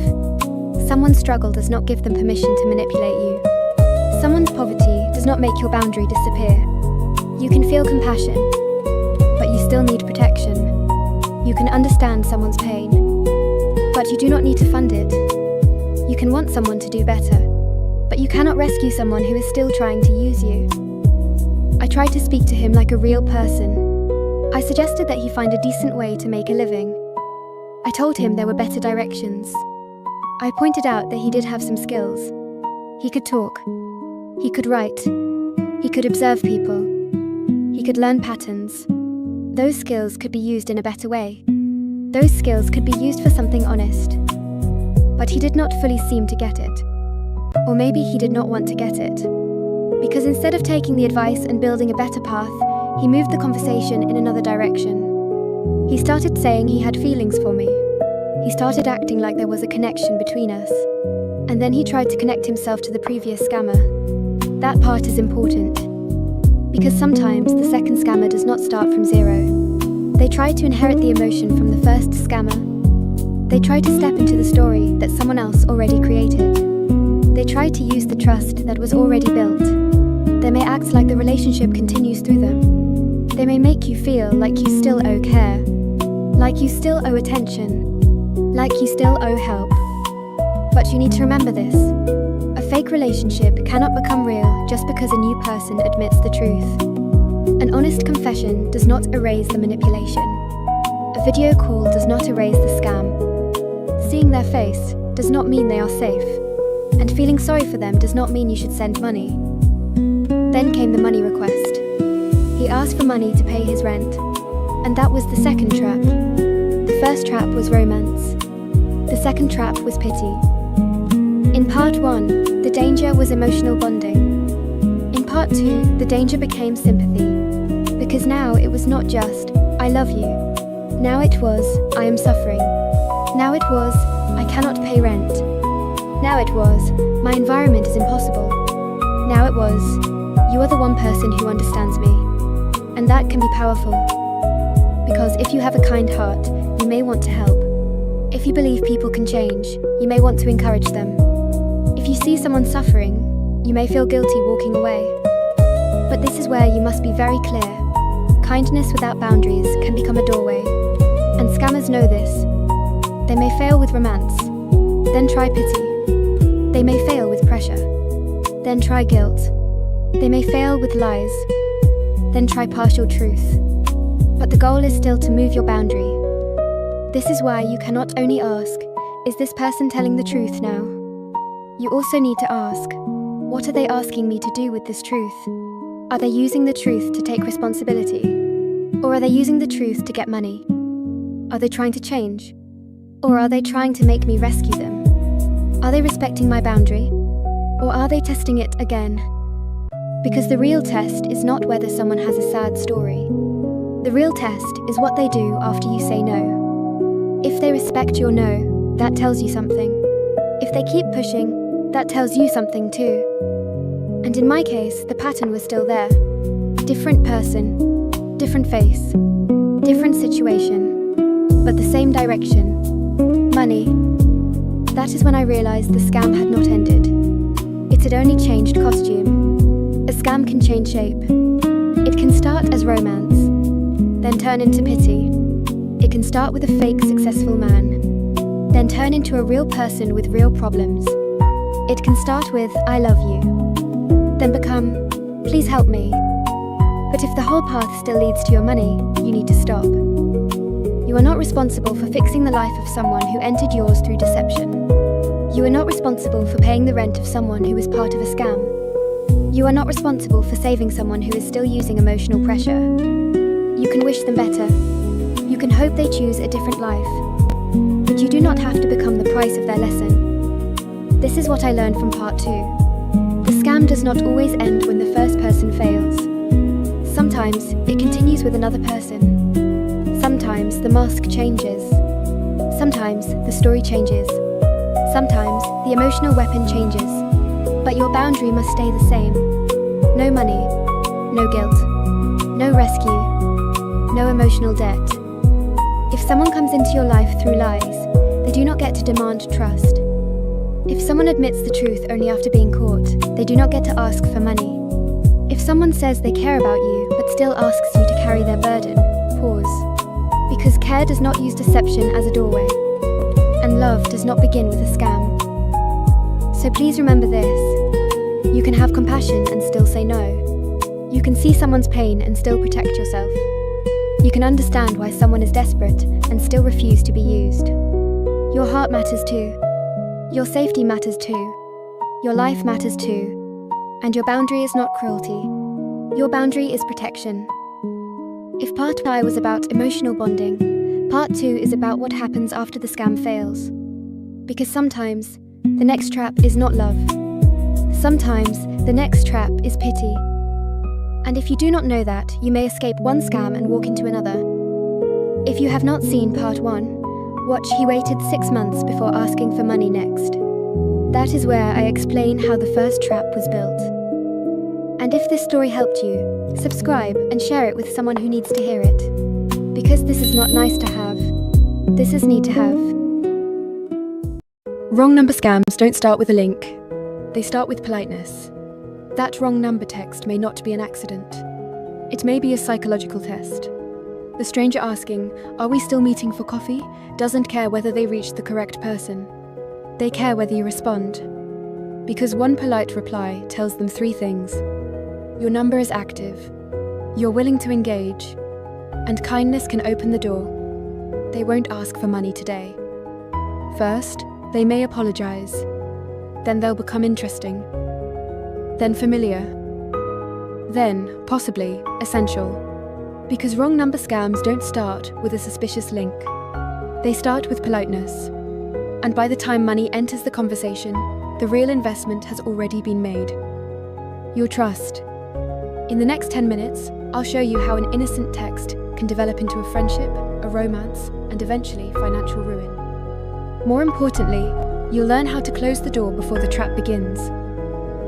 Someone's struggle does not give them permission to manipulate you. Someone's poverty does not make your boundary disappear. You can feel compassion, but you still need protection. You can understand someone's pain, but you do not need to fund it. You can want someone to do better, but you cannot rescue someone who is still trying to use you. I tried to speak to him like a real person. I suggested that he find a decent way to make a living. I told him there were better directions. I pointed out that he did have some skills. He could talk. He could write. He could observe people. He could learn patterns. Those skills could be used in a better way. Those skills could be used for something honest. But he did not fully seem to get it. Or maybe he did not want to get it. Because instead of taking the advice and building a better path, he moved the conversation in another direction. He started saying he had feelings for me. He started acting like there was a connection between us. And then he tried to connect himself to the previous scammer. That part is important. Because sometimes the second scammer does not start from zero. They try to inherit the emotion from the first scammer. They try to step into the story that someone else already created. They try to use the trust that was already built. They may act like the relationship continues through them. They may make you feel like you still owe care, like you still owe attention, like you still owe help. But you need to remember this. A fake relationship cannot become real just because a new person admits the truth. An honest confession does not erase the manipulation. A video call does not erase the scam. Seeing their face does not mean they are safe. And feeling sorry for them does not mean you should send money. Then came the money request. He asked for money to pay his rent. And that was the second trap. The first trap was romance. The second trap was pity. In part 1, the danger was emotional bonding. In part 2, the danger became sympathy. Because now it was not just, I love you. Now it was, I am suffering. Now it was, I cannot pay rent. Now it was, my environment is impossible. Now it was, you are the one person who understands me. And that can be powerful. Because if you have a kind heart, you may want to help. If you believe people can change, you may want to encourage them. If you see someone suffering, you may feel guilty walking away. But this is where you must be very clear. Kindness without boundaries can become a doorway. And scammers know this. They may fail with romance, then try pity. They may fail with pressure, then try guilt. They may fail with lies, then try partial truth. But the goal is still to move your boundary. This is why you cannot only ask, is this person telling the truth now? You also need to ask, what are they asking me to do with this truth? Are they using the truth to take responsibility? Or are they using the truth to get money? Are they trying to change? Or are they trying to make me rescue them? Are they respecting my boundary? Or are they testing it again? Because the real test is not whether someone has a sad story. The real test is what they do after you say no. If they respect your no, that tells you something. If they keep pushing, that tells you something too. And in my case, the pattern was still there. Different person, different face, different situation, but the same direction. Money. That is when I realized the scam had not ended. It had only changed costume. A scam can change shape. It can start as romance, then turn into pity. It can start with a fake successful man, then turn into a real person with real problems. It can start with, I love you, then become, please help me. But if the whole path still leads to your money, you need to stop. You are not responsible for fixing the life of someone who entered yours through deception. You are not responsible for paying the rent of someone who is part of a scam. You are not responsible for saving someone who is still using emotional pressure. You can wish them better. You can hope they choose a different life. But you do not have to become the price of their lesson. This is what I learned from part 2. The scam does not always end when the first person fails. Sometimes it continues with another person. Sometimes the mask changes. Sometimes the story changes. Sometimes the emotional weapon changes. But your boundary must stay the same. No money, no guilt, no rescue, no emotional debt. If someone comes into your life through lies, they do not get to demand trust. If someone admits the truth only after being caught, they do not get to ask for money. If someone says they care about you but still asks you to carry their burden, pause. Because care does not use deception as a doorway, and love does not begin with a scam. So please remember this. You can have compassion and still say no. You can see someone's pain and still protect yourself. You can understand why someone is desperate and still refuse to be used. Your heart matters too. Your safety matters too. Your life matters too. And your boundary is not cruelty. Your boundary is protection. If part 1 was about emotional bonding, part 2 is about what happens after the scam fails. Because sometimes, the next trap is not love. Sometimes, the next trap is pity. And if you do not know that, you may escape one scam and walk into another. If you have not seen part 1, watch He Waited 6 months before asking for money next. That is where I explain how the first trap was built. And if this story helped you, subscribe and share it with someone who needs to hear it. Because this is not nice to have. This is need to have. Wrong number scams don't start with a link. They start with politeness. That wrong number text may not be an accident. It may be a psychological test. The stranger asking, "Are we still meeting for coffee?" doesn't care whether they reach the correct person. They care whether you respond. Because one polite reply tells them 3 things. Your number is active, you're willing to engage, and kindness can open the door. They won't ask for money today. First, they may apologize. Then they'll become interesting. Then familiar. Then, possibly, essential. Because wrong number scams don't start with a suspicious link. They start with politeness. And by the time money enters the conversation, the real investment has already been made. Your trust. In the next 10 minutes, I'll show you how an innocent text can develop into a friendship, a romance, and eventually financial ruin. More importantly, you'll learn how to close the door before the trap begins.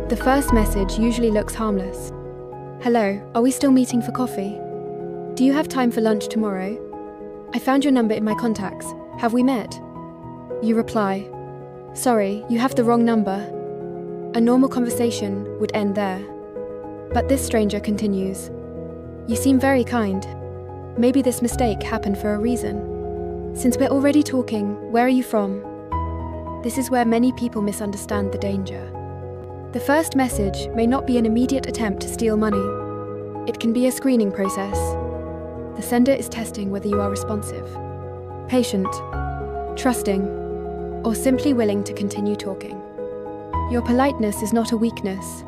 The first message usually looks harmless. "Hello, are we still meeting for coffee? Do you have time for lunch tomorrow? I found your number in my contacts. Have we met?" You reply, "Sorry, you have the wrong number." A normal conversation would end there. But this stranger continues, "You seem very kind. Maybe this mistake happened for a reason. Since we're already talking, where are you from?" This is where many people misunderstand the danger. The first message may not be an immediate attempt to steal money. It can be a screening process. The sender is testing whether you are responsive, patient, trusting, or simply willing to continue talking. Your politeness is not a weakness.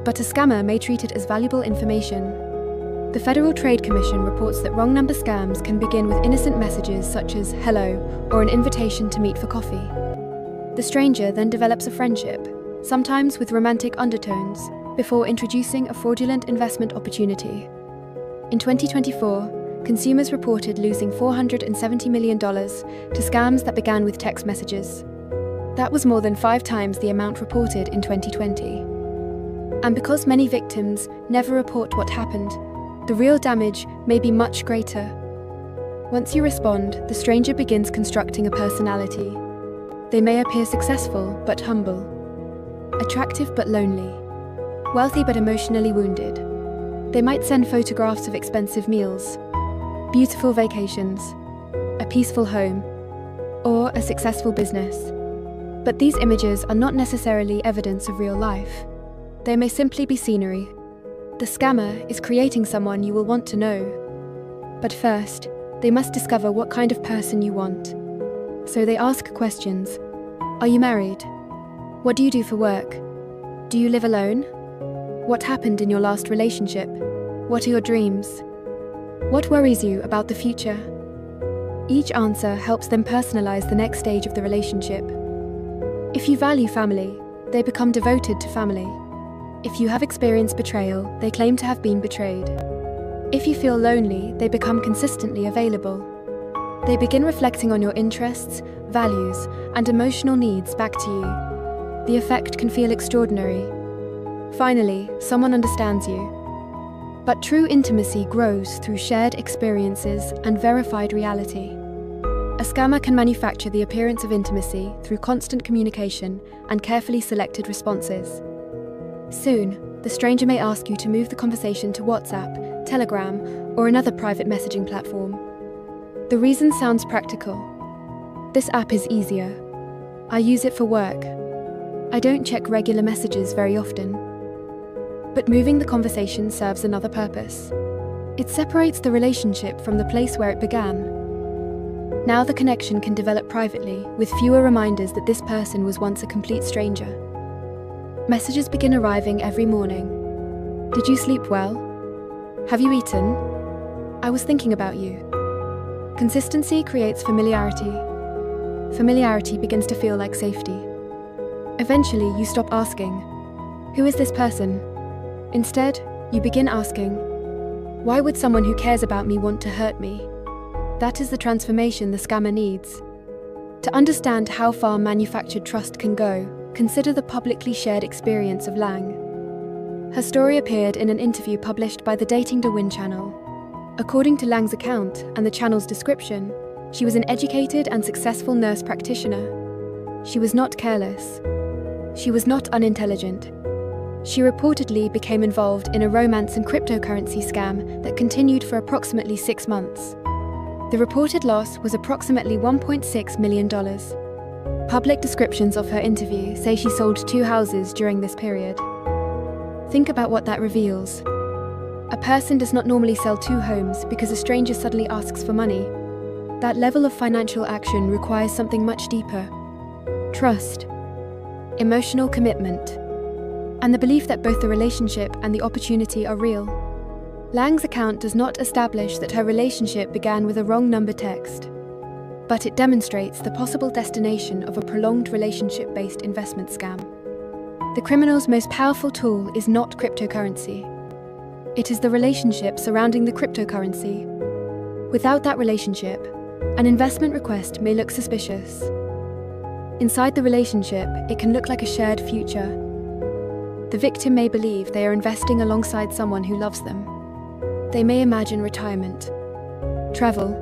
but a scammer may treat it as valuable information. The Federal Trade Commission reports that wrong number scams can begin with innocent messages such as hello or an invitation to meet for coffee. The stranger then develops a friendship, sometimes with romantic undertones, before introducing a fraudulent investment opportunity. In 2024, consumers reported losing $470 million to scams that began with text messages. That was more than 5 times the amount reported in 2020. And because many victims never report what happened, the real damage may be much greater. Once you respond, the stranger begins constructing a personality. They may appear successful but humble, attractive but lonely, wealthy but emotionally wounded. They might send photographs of expensive meals, beautiful vacations, a peaceful home, or a successful business. But these images are not necessarily evidence of real life. They may simply be scenery. The scammer is creating someone you will want to know. But first, they must discover what kind of person you want. So they ask questions. Are you married? What do you do for work? Do you live alone? What happened in your last relationship? What are your dreams? What worries you about the future? Each answer helps them personalize the next stage of the relationship. If you value family, they become devoted to family. If you have experienced betrayal, they claim to have been betrayed. If you feel lonely, they become consistently available. They begin reflecting on your interests, values, and emotional needs back to you. The effect can feel extraordinary. Finally, someone understands you. But true intimacy grows through shared experiences and verified reality. A scammer can manufacture the appearance of intimacy through constant communication and carefully selected responses. Soon, the stranger may ask you to move the conversation to WhatsApp, Telegram, or another private messaging platform. The reason sounds practical. This app is easier. I use it for work. I don't check regular messages very often. But moving the conversation serves another purpose. It separates the relationship from the place where it began. Now the connection can develop privately, with fewer reminders that this person was once a complete stranger. Messages begin arriving every morning. Did you sleep well? Have you eaten? I was thinking about you. Consistency creates familiarity. Familiarity begins to feel like safety. Eventually, you stop asking, "Who is this person?" Instead, you begin asking, "Why would someone who cares about me want to hurt me?" That is the transformation the scammer needs. To understand how far manufactured trust can go, consider the publicly shared experience of Lang. Her story appeared in an interview published by the Dating to Win channel. According to Lang's account and the channel's description, she was an educated and successful nurse practitioner. She was not careless. She was not unintelligent. She reportedly became involved in a romance and cryptocurrency scam that continued for approximately 6 months. The reported loss was approximately $1.6 million. Public descriptions of her interview say she sold 2 houses during this period. Think about what that reveals. A person does not normally sell 2 homes because a stranger suddenly asks for money. That level of financial action requires something much deeper. Trust, emotional commitment, and the belief that both the relationship and the opportunity are real. Lang's account does not establish that her relationship began with a wrong number text, but it demonstrates the possible destination of a prolonged relationship-based investment scam. The criminal's most powerful tool is not cryptocurrency. It is the relationship surrounding the cryptocurrency. Without that relationship, an investment request may look suspicious. Inside the relationship, it can look like a shared future. The victim may believe they are investing alongside someone who loves them. They may imagine retirement, travel,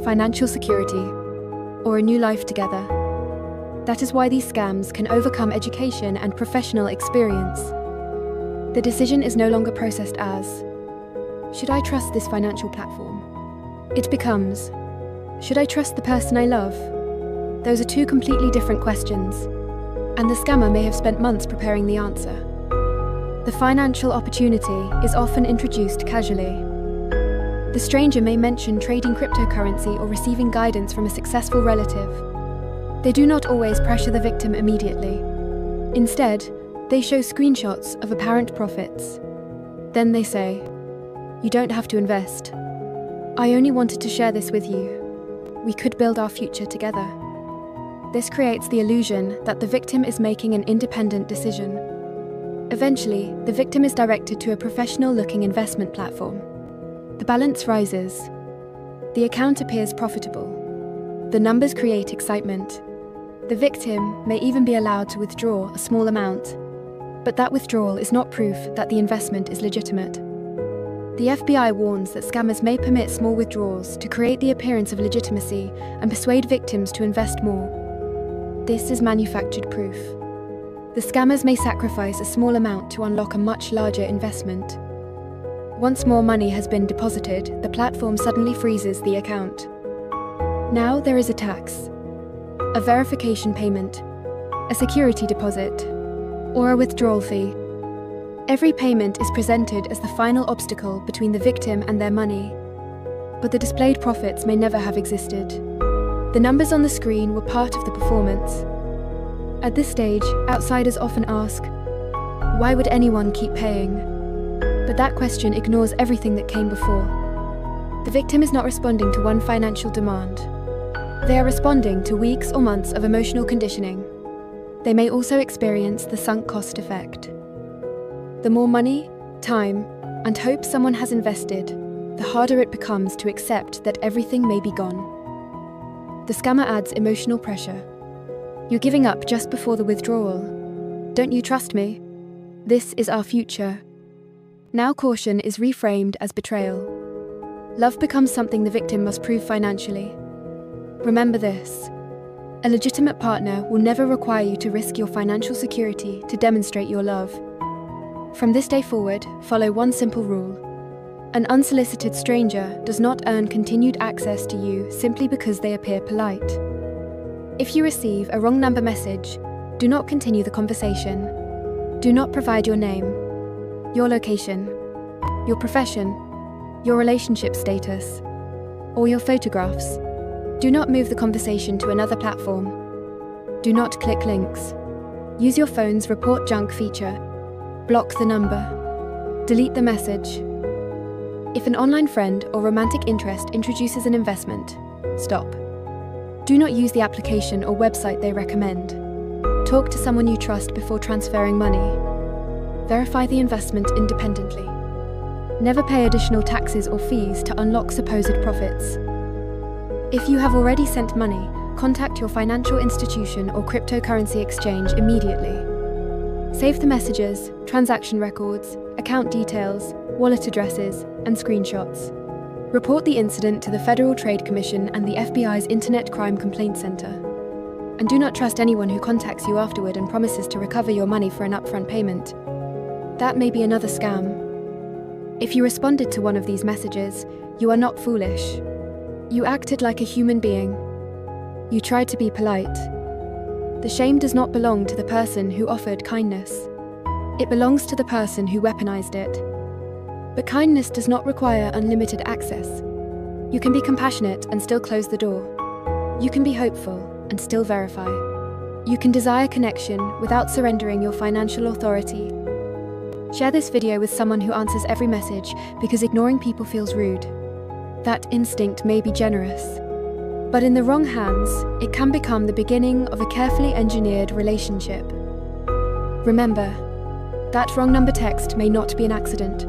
financial security, or a new life together. That is why these scams can overcome education and professional experience. The decision is no longer processed as, should I trust this financial platform? It becomes, should I trust the person I love? Those are 2 completely different questions, and the scammer may have spent months preparing the answer. The financial opportunity is often introduced casually. The stranger may mention trading cryptocurrency or receiving guidance from a successful relative. They do not always pressure the victim immediately. Instead, They show screenshots of apparent profits. Then they say, "You don't have to invest. I only wanted to share this with you. We could build our future together." This creates the illusion that the victim is making an independent decision. Eventually, the victim is directed to a professional-looking investment platform. The balance rises. The account appears profitable. The numbers create excitement. The victim may even be allowed to withdraw a small amount, but that withdrawal is not proof that the investment is legitimate. The FBI warns that scammers may permit small withdrawals to create the appearance of legitimacy and persuade victims to invest more. This is manufactured proof. The scammers may sacrifice a small amount to unlock a much larger investment. Once more money has been deposited, the platform suddenly freezes the account. Now there is a tax, a verification payment, a security deposit, or a withdrawal fee. Every payment is presented as the final obstacle between the victim and their money. But the displayed profits may never have existed. The numbers on the screen were part of the performance. At this stage, outsiders often ask, why would anyone keep paying? But that question ignores everything that came before. The victim is not responding to one financial demand. They are responding to weeks or months of emotional conditioning. They may also experience the sunk cost effect. The more money, time, and hope someone has invested, the harder it becomes to accept that everything may be gone. The scammer adds emotional pressure. You're giving up just before the withdrawal. Don't you trust me? This is our future. Now caution is reframed as betrayal. Love becomes something the victim must prove financially. Remember this: a legitimate partner will never require you to risk your financial security to demonstrate your love. From this day forward, follow one simple rule. An unsolicited stranger does not earn continued access to you simply because they appear polite. If you receive a wrong number message, do not continue the conversation. Do not provide your name, your location, your profession, your relationship status, or your photographs. Do not move the conversation to another platform. Do not click links. Use your phone's report junk feature. Block the number. Delete the message. If an online friend or romantic interest introduces an investment, stop. Do not use the application or website they recommend. Talk to someone you trust before transferring money. Verify the investment independently. Never pay additional taxes or fees to unlock supposed profits. If you have already sent money, contact your financial institution or cryptocurrency exchange immediately. Save the messages, transaction records, account details, wallet addresses, and screenshots. Report the incident to the Federal Trade Commission and the FBI's Internet Crime Complaint Center. And do not trust anyone who contacts you afterward and promises to recover your money for an upfront payment. That may be another scam. If you responded to one of these messages, you are not foolish. You acted like a human being. You tried to be polite. The shame does not belong to the person who offered kindness. It belongs to the person who weaponized it. But kindness does not require unlimited access. You can be compassionate and still close the door. You can be hopeful and still verify. You can desire connection without surrendering your financial authority. Share this video with someone who answers every message because ignoring people feels rude. That instinct may be generous, but in the wrong hands, it can become the beginning of a carefully engineered relationship. Remember, that wrong number text may not be an accident.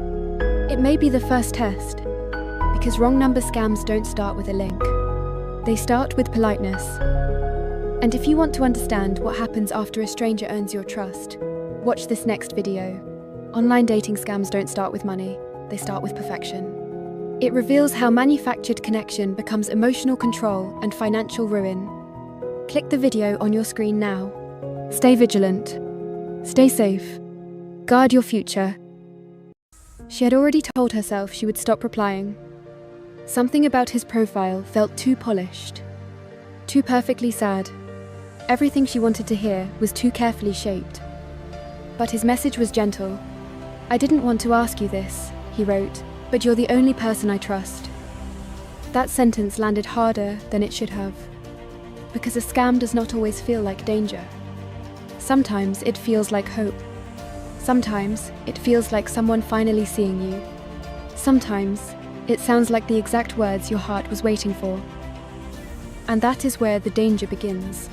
It may be the first test, because wrong number scams don't start with a link. They start with politeness. And if you want to understand what happens after a stranger earns your trust, watch this next video. Online dating scams don't start with money, they start with perfection. It reveals how manufactured connection becomes emotional control and financial ruin. Click the video on your screen now. Stay vigilant. Stay safe. Guard your future. She had already told herself she would stop replying. Something about his profile felt too polished, too perfectly sad. Everything she wanted to hear was too carefully shaped. But his message was gentle. "I didn't want to ask you this," he wrote, "but you're the only person I trust." That sentence landed harder than it should have. Because a scam does not always feel like danger. Sometimes it feels like hope. Sometimes it feels like someone finally seeing you. Sometimes it sounds like the exact words your heart was waiting for. And that is where the danger begins.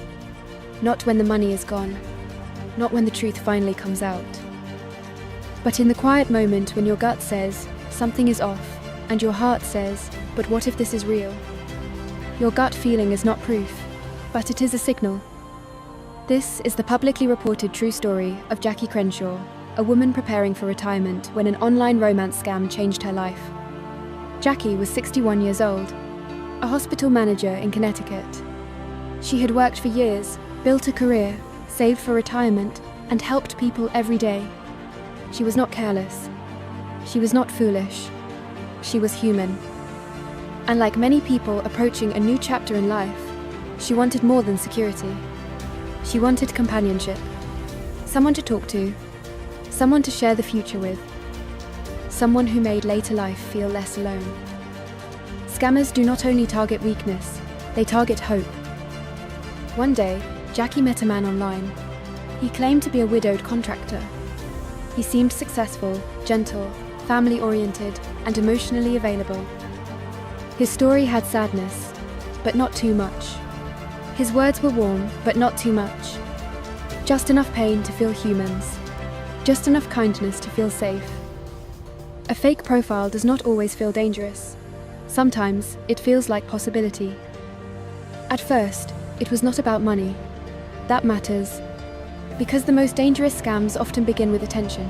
Not when the money is gone, not when the truth finally comes out, but in the quiet moment when your gut says something is off and your heart says, but what if this is real? Your gut feeling is not proof, but it is a signal. This is the publicly reported true story of Jackie Crenshaw, a woman preparing for retirement when an online romance scam changed her life. Jackie was 61 years old, a hospital manager in Connecticut. She had worked for years, built a career, saved for retirement, and helped people every day. She was not careless. She was not foolish. She was human. And like many people approaching a new chapter in life, she wanted more than security. She wanted companionship. Someone to talk to. Someone to share the future with. Someone who made later life feel less alone. Scammers do not only target weakness, they target hope. One day, Jackie met a man online. He claimed to be a widowed contractor. He seemed successful, gentle, family-oriented, and emotionally available. His story had sadness, but not too much. His words were warm, but not too much. Just enough pain to feel humans. Just enough kindness to feel safe. A fake profile does not always feel dangerous. Sometimes it feels like possibility. At first, it was not about money. That matters, because the most dangerous scams often begin with attention.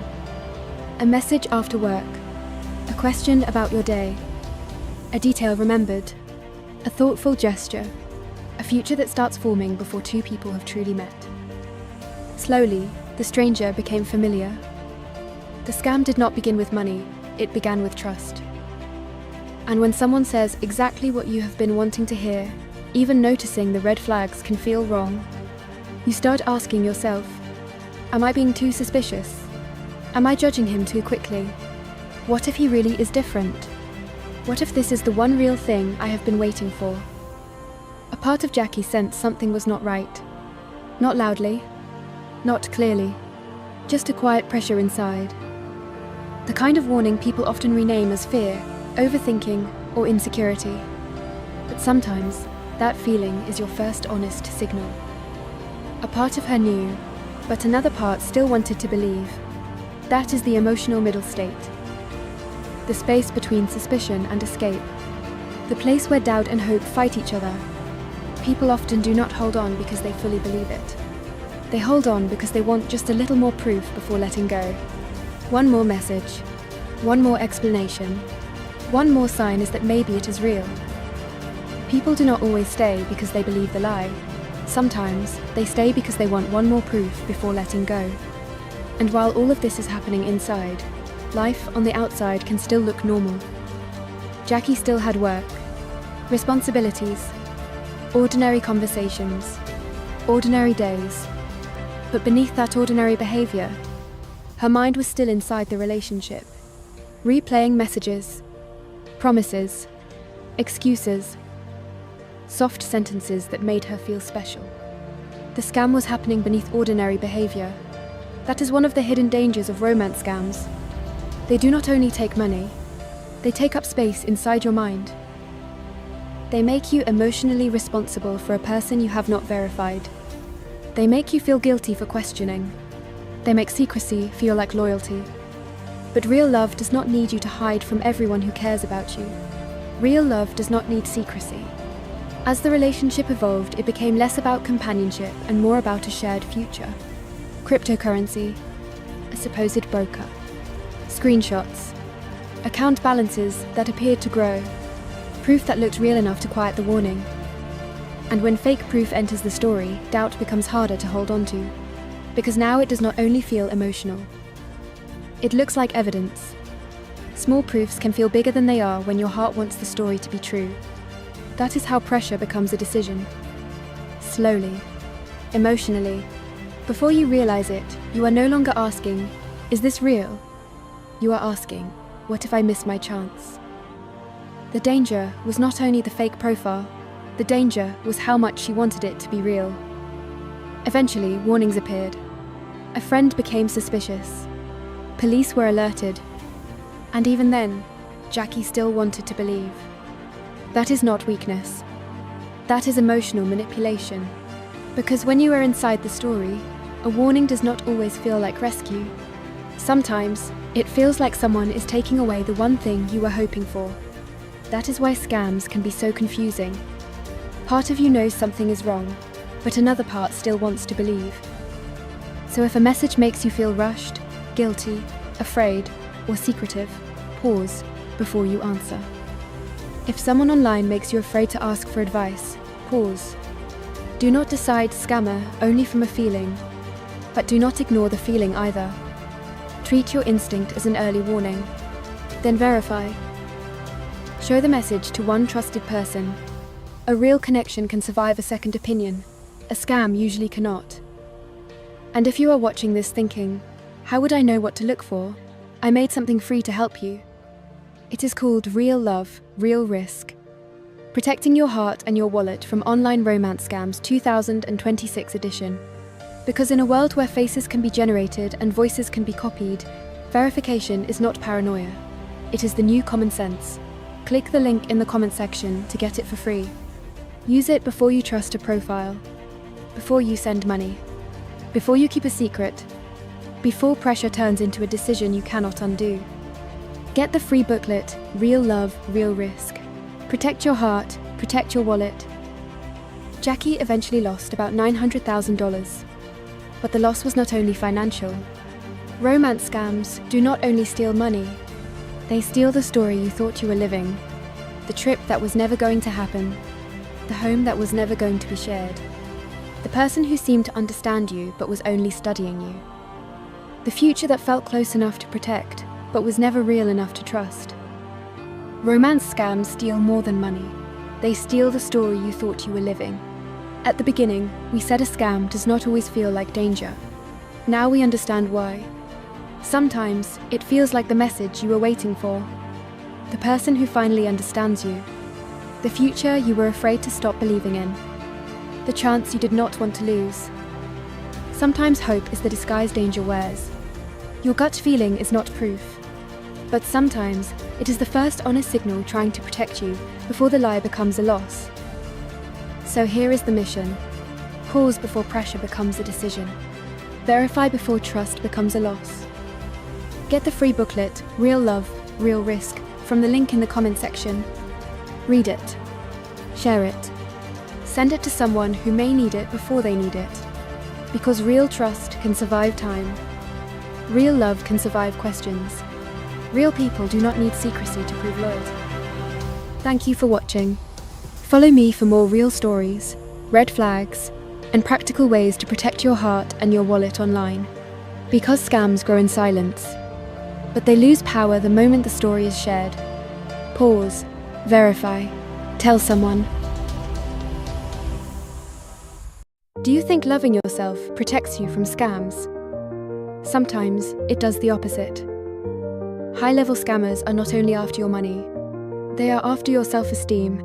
A message after work, a question about your day, a detail remembered, a thoughtful gesture, a future that starts forming before two people have truly met. Slowly, the stranger became familiar. The scam did not begin with money, it began with trust. And when someone says exactly what you have been wanting to hear, even noticing the red flags can feel wrong, you start asking yourself, am I being too suspicious? Am I judging him too quickly? What if he really is different? What if this is the one real thing I have been waiting for? A part of Jackie sensed something was not right. Not loudly, not clearly, just a quiet pressure inside. The kind of warning people often rename as fear, overthinking, or insecurity. But sometimes, that feeling is your first honest signal. A part of her knew, but another part still wanted to believe. That is the emotional middle state. The space between suspicion and escape. The place where doubt and hope fight each other. People often do not hold on because they fully believe it. They hold on because they want just a little more proof before letting go. One more message. One more explanation. One more sign is that maybe it is real. People do not always stay because they believe the lie. Sometimes, they stay because they want one more proof before letting go. And while all of this is happening inside, life on the outside can still look normal. Jackie still had work, responsibilities, ordinary conversations, ordinary days. But beneath that ordinary behavior, her mind was still inside the relationship, replaying messages, promises, excuses, soft sentences that made her feel special. The scam was happening beneath ordinary behavior. That is one of the hidden dangers of romance scams. They do not only take money, they take up space inside your mind. They make you emotionally responsible for a person you have not verified. They make you feel guilty for questioning. They make secrecy feel like loyalty. But real love does not need you to hide from everyone who cares about you. Real love does not need secrecy. As the relationship evolved, it became less about companionship and more about a shared future. Cryptocurrency, a supposed broker, screenshots, account balances that appeared to grow, proof that looked real enough to quiet the warning. And when fake proof enters the story, doubt becomes harder to hold on to, because now it does not only feel emotional. It looks like evidence. Small proofs can feel bigger than they are when your heart wants the story to be true. That is how pressure becomes a decision. Slowly, emotionally. Before you realize it, you are no longer asking, is this real? You are asking, what if I miss my chance? The danger was not only the fake profile, the danger was how much she wanted it to be real. Eventually, warnings appeared. A friend became suspicious. Police were alerted. And even then, Jackie still wanted to believe. That is not weakness. That is emotional manipulation. Because when you are inside the story, a warning does not always feel like rescue. Sometimes, it feels like someone is taking away the one thing you were hoping for. That is why scams can be so confusing. Part of you knows something is wrong, but another part still wants to believe. So if a message makes you feel rushed, guilty, afraid, or secretive, pause before you answer. If someone online makes you afraid to ask for advice, pause. Do not decide scammer only from a feeling, but do not ignore the feeling either. Treat your instinct as an early warning. Then verify. Show the message to one trusted person. A real connection can survive a second opinion. A scam usually cannot. And if you are watching this thinking, how would I know what to look for? I made something free to help you. It is called Real Love, Real Risk. Protecting your heart and your wallet from online romance scams 2026 edition. Because in a world where faces can be generated and voices can be copied, verification is not paranoia. It is the new common sense. Click the link in the comment section to get it for free. Use it before you trust a profile, before you send money, before you keep a secret, before pressure turns into a decision you cannot undo. Get the free booklet, Real Love, Real Risk. Protect your heart, protect your wallet. Jackie eventually lost about $900,000. But the loss was not only financial. Romance scams do not only steal money, they steal the story you thought you were living, the trip that was never going to happen, the home that was never going to be shared, the person who seemed to understand you but was only studying you, the future that felt close enough to protect but was never real enough to trust. Romance scams steal more than money. They steal the story you thought you were living. At the beginning, we said a scam does not always feel like danger. Now we understand why. Sometimes, it feels like the message you were waiting for. The person who finally understands you. The future you were afraid to stop believing in. The chance you did not want to lose. Sometimes hope is the disguise danger wears. Your gut feeling is not proof. But sometimes, it is the first honest signal trying to protect you before the lie becomes a loss. So here is the mission. Pause before pressure becomes a decision. Verify before trust becomes a loss. Get the free booklet, Real Love, Real Risk, from the link in the comment section. Read it. Share it. Send it to someone who may need it before they need it. Because real trust can survive time. Real love can survive questions. Real people do not need secrecy to prove loyalty. Thank you for watching. Follow me for more real stories, red flags, and practical ways to protect your heart and your wallet online. Because scams grow in silence, but they lose power the moment the story is shared. Pause, verify, tell someone. Do you think loving yourself protects you from scams? Sometimes it does the opposite. High-level scammers are not only after your money, they are after your self-esteem.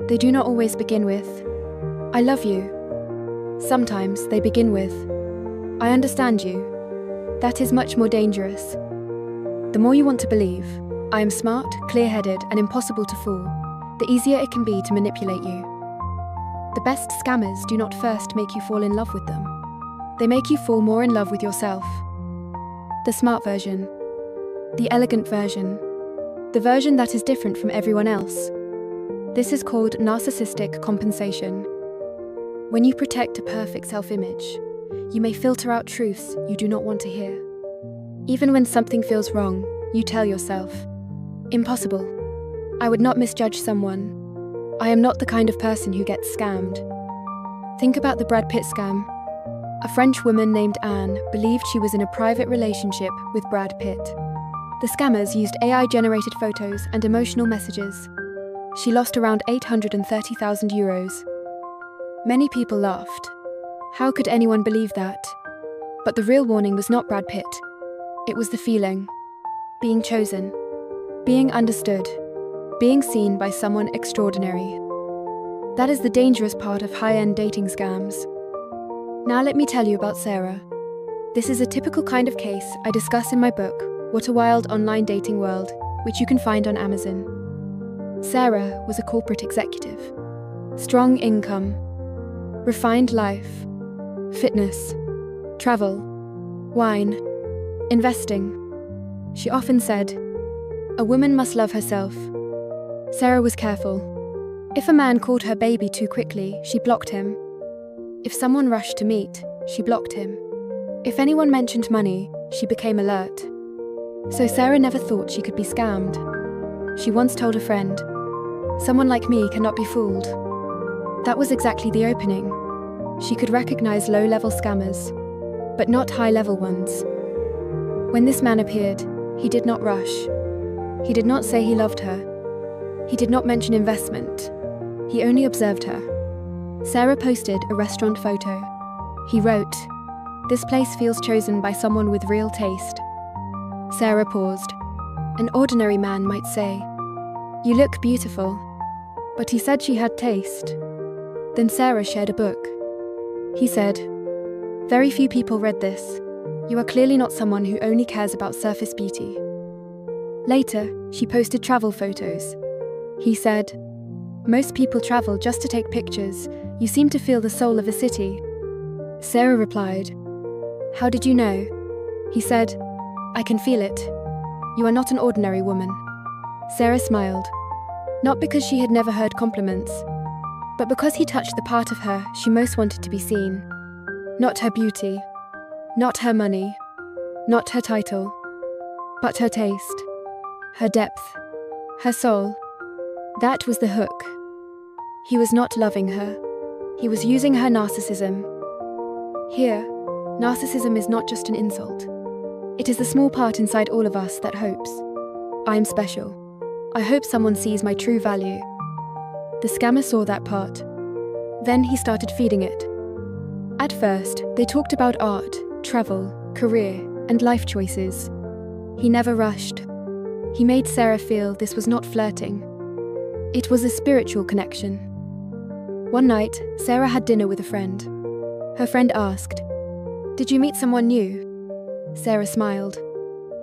They do not always begin with, "I love you." Sometimes they begin with, "I understand you." That is much more dangerous. The more you want to believe, "I am smart, clear-headed, and impossible to fool," the easier it can be to manipulate you. The best scammers do not first make you fall in love with them. They make you fall more in love with yourself. The smart version. The elegant version. The version that is different from everyone else. This is called narcissistic compensation. When you protect a perfect self-image, you may filter out truths you do not want to hear. Even when something feels wrong, you tell yourself, "Impossible. I would not misjudge someone. I am not the kind of person who gets scammed." Think about the Brad Pitt scam. A French woman named Anne believed she was in a private relationship with Brad Pitt. The scammers used AI-generated photos and emotional messages. She lost around €830,000. Many people laughed. How could anyone believe that? But the real warning was not Brad Pitt. It was the feeling. Being chosen. Being understood. Being seen by someone extraordinary. That is the dangerous part of high-end dating scams. Now let me tell you about Sarah. This is a typical kind of case I discuss in my book, What a Wild Online Dating World, which you can find on Amazon. Sarah was a corporate executive. Strong income, refined life, fitness, travel, wine, investing. She often said, "A woman must love herself." Sarah was careful. If a man called her baby too quickly, she blocked him. If someone rushed to meet, she blocked him. If anyone mentioned money, she became alert. So Sarah never thought she could be scammed. She once told a friend, "Someone like me cannot be fooled." That was exactly the opening. She could recognize low-level scammers, but not high-level ones. When this man appeared, he did not rush. He did not say he loved her. He did not mention investment. He only observed her. Sarah posted a restaurant photo. He wrote, "This place feels chosen by someone with real taste." Sarah paused. An ordinary man might say, "You look beautiful." But he said she had taste. Then Sarah shared a book. He said, "Very few people read this. You are clearly not someone who only cares about surface beauty." Later, she posted travel photos. He said, "Most people travel just to take pictures. You seem to feel the soul of a city." Sarah replied, "How did you know?" He said, "I can feel it. You are not an ordinary woman." Sarah smiled, not because she had never heard compliments, but because he touched the part of her she most wanted to be seen. Not her beauty, not her money, not her title, but her taste, her depth, her soul. That was the hook. He was not loving her. He was using her narcissism. Here, narcissism is not just an insult. It is the small part inside all of us that hopes, "I'm special. I hope someone sees my true value." The scammer saw that part. Then he started feeding it. At first, they talked about art, travel, career, and life choices. He never rushed. He made Sarah feel this was not flirting. It was a spiritual connection. One night, Sarah had dinner with a friend. Her friend asked, "Did you meet someone new?" Sarah smiled.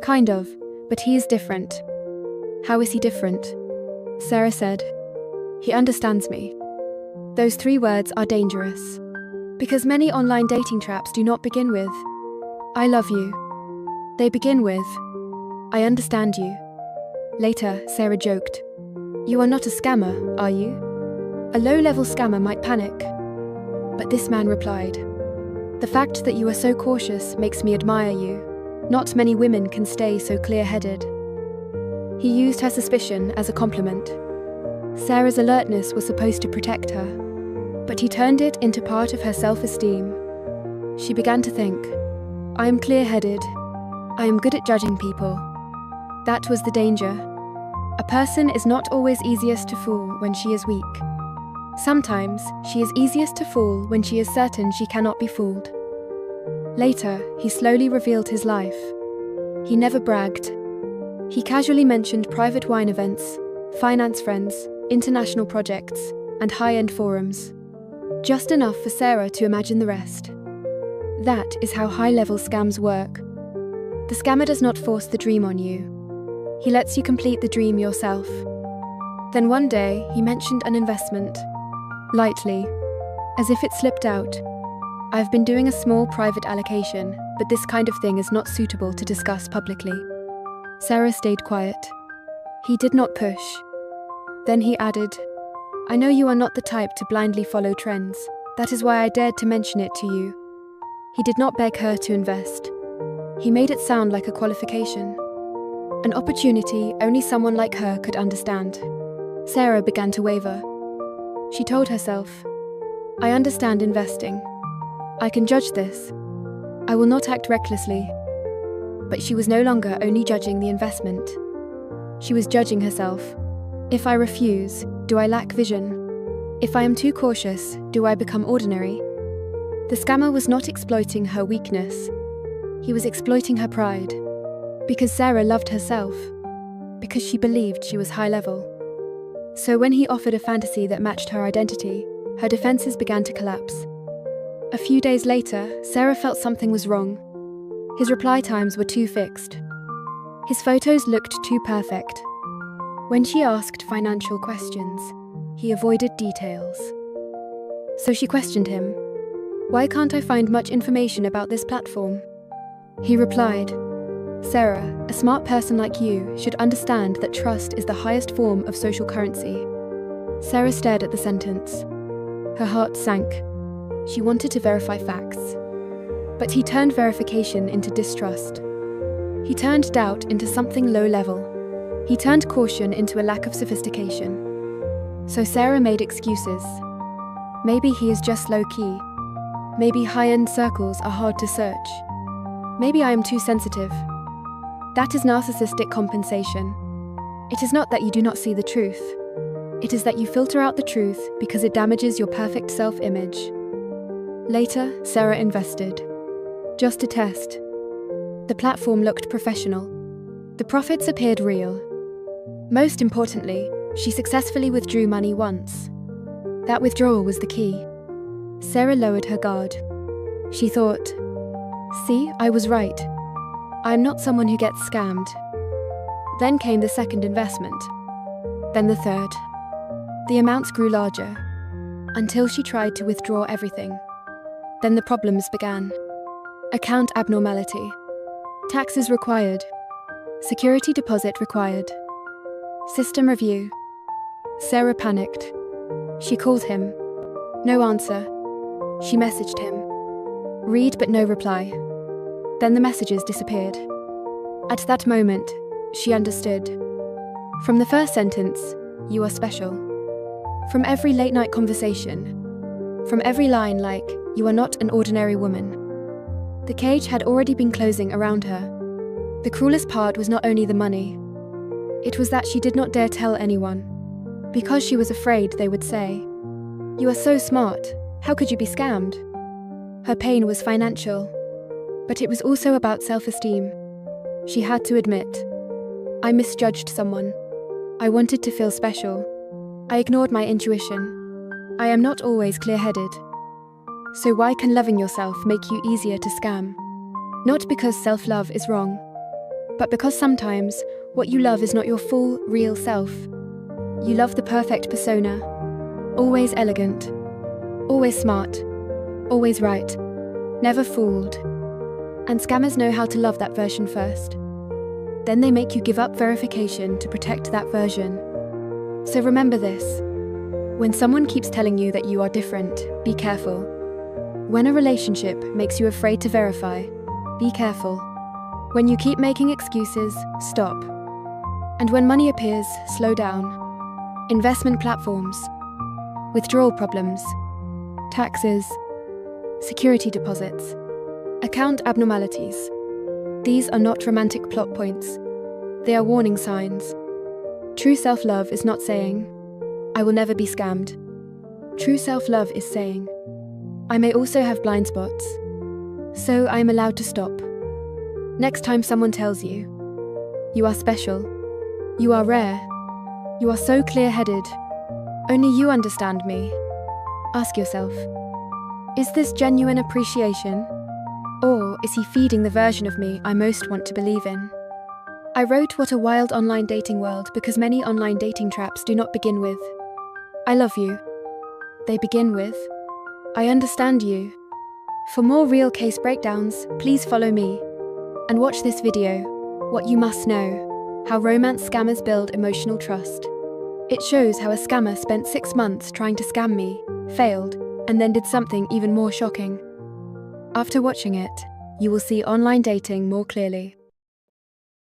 "Kind of, but he is different." "How is he different?" Sarah said, "He understands me." Those 3 words are dangerous, because many online dating traps do not begin with, "I love you." They begin with, "I understand you." Later, Sarah joked, "You are not a scammer, are you?" A low-level scammer might panic. But this man replied, "The fact that you are so cautious makes me admire you. Not many women can stay so clear-headed." He used her suspicion as a compliment. Sarah's alertness was supposed to protect her, but he turned it into part of her self-esteem. She began to think, "I am clear-headed. I am good at judging people." That was the danger. A person is not always easiest to fool when she is weak. Sometimes, she is easiest to fool when she is certain she cannot be fooled. Later, he slowly revealed his life. He never bragged. He casually mentioned private wine events, finance friends, international projects, and high-end forums. Just enough for Sarah to imagine the rest. That is how high-level scams work. The scammer does not force the dream on you. He lets you complete the dream yourself. Then one day, he mentioned an investment. Lightly, as if it slipped out. "I've been doing a small private allocation, but this kind of thing is not suitable to discuss publicly." Sarah stayed quiet. He did not push. Then he added, "I know you are not the type to blindly follow trends. That is why I dared to mention it to you." He did not beg her to invest. He made it sound like a qualification. An opportunity only someone like her could understand. Sarah began to waver. She told herself, "I understand investing. I can judge this. I will not act recklessly." But she was no longer only judging the investment. She was judging herself. If I refuse, do I lack vision? If I am too cautious, do I become ordinary? The scammer was not exploiting her weakness. He was exploiting her pride. Because Sarah loved herself. Because she believed she was high level. So when he offered a fantasy that matched her identity, her defenses began to collapse. A few days later, Sarah felt something was wrong. His reply times were too fixed. His photos looked too perfect. When she asked financial questions, he avoided details. So she questioned him, "Why can't I find much information about this platform?" He replied, "Sarah, a smart person like you should understand that trust is the highest form of social currency." Sarah stared at the sentence. Her heart sank. She wanted to verify facts. But he turned verification into distrust. He turned doubt into something low level. He turned caution into a lack of sophistication. So Sarah made excuses. Maybe he is just low-key. Maybe high-end circles are hard to search. Maybe I am too sensitive. That is narcissistic compensation. It is not that you do not see the truth. It is that you filter out the truth because it damages your perfect self-image. Later, Sarah invested. Just to test. The platform looked professional. The profits appeared real. Most importantly, she successfully withdrew money once. That withdrawal was the key. Sarah lowered her guard. She thought, "See, I was right. I'm not someone who gets scammed." Then came the second investment. Then the third. The amounts grew larger, until she tried to withdraw everything. Then the problems began. Account abnormality. Taxes required. Security deposit required. System review. Sarah panicked. She called him. No answer. She messaged him. Read but no reply. Then the messages disappeared. At that moment, she understood. From the first sentence, "You are special." From every late-night conversation. From every line like, "You are not an ordinary woman." The cage had already been closing around her. The cruelest part was not only the money. It was that she did not dare tell anyone. Because she was afraid they would say, "You are so smart, how could you be scammed?" Her pain was financial. But it was also about self-esteem. She had to admit, "I misjudged someone. I wanted to feel special. I ignored my intuition. I am not always clear-headed." So why can loving yourself make you easier to scam? Not because self-love is wrong, but because sometimes what you love is not your full, real self. You love the perfect persona. Always elegant. Always smart. Always right. Never fooled. And scammers know how to love that version first. Then they make you give up verification to protect that version. So remember this. When someone keeps telling you that you are different, be careful. When a relationship makes you afraid to verify, be careful. When you keep making excuses, stop. And when money appears, slow down. Investment platforms. Withdrawal problems. Taxes. Security deposits. Account abnormalities. These are not romantic plot points. They are warning signs. True self-love is not saying, "I will never be scammed." True self-love is saying, "I may also have blind spots, so I am allowed to stop." Next time someone tells you, "You are special, you are rare, you are so clear-headed, only you understand me," ask yourself, is this genuine appreciation? Or is he feeding the version of me I most want to believe in? I wrote What a Wild Online Dating World because many online dating traps do not begin with, "I love you." They begin with, "I understand you." For more real case breakdowns, please follow me. And watch this video, What You Must Know, How Romance Scammers Build Emotional Trust. It shows how a scammer spent 6 months trying to scam me, failed, and then did something even more shocking. After watching it, you will see online dating more clearly.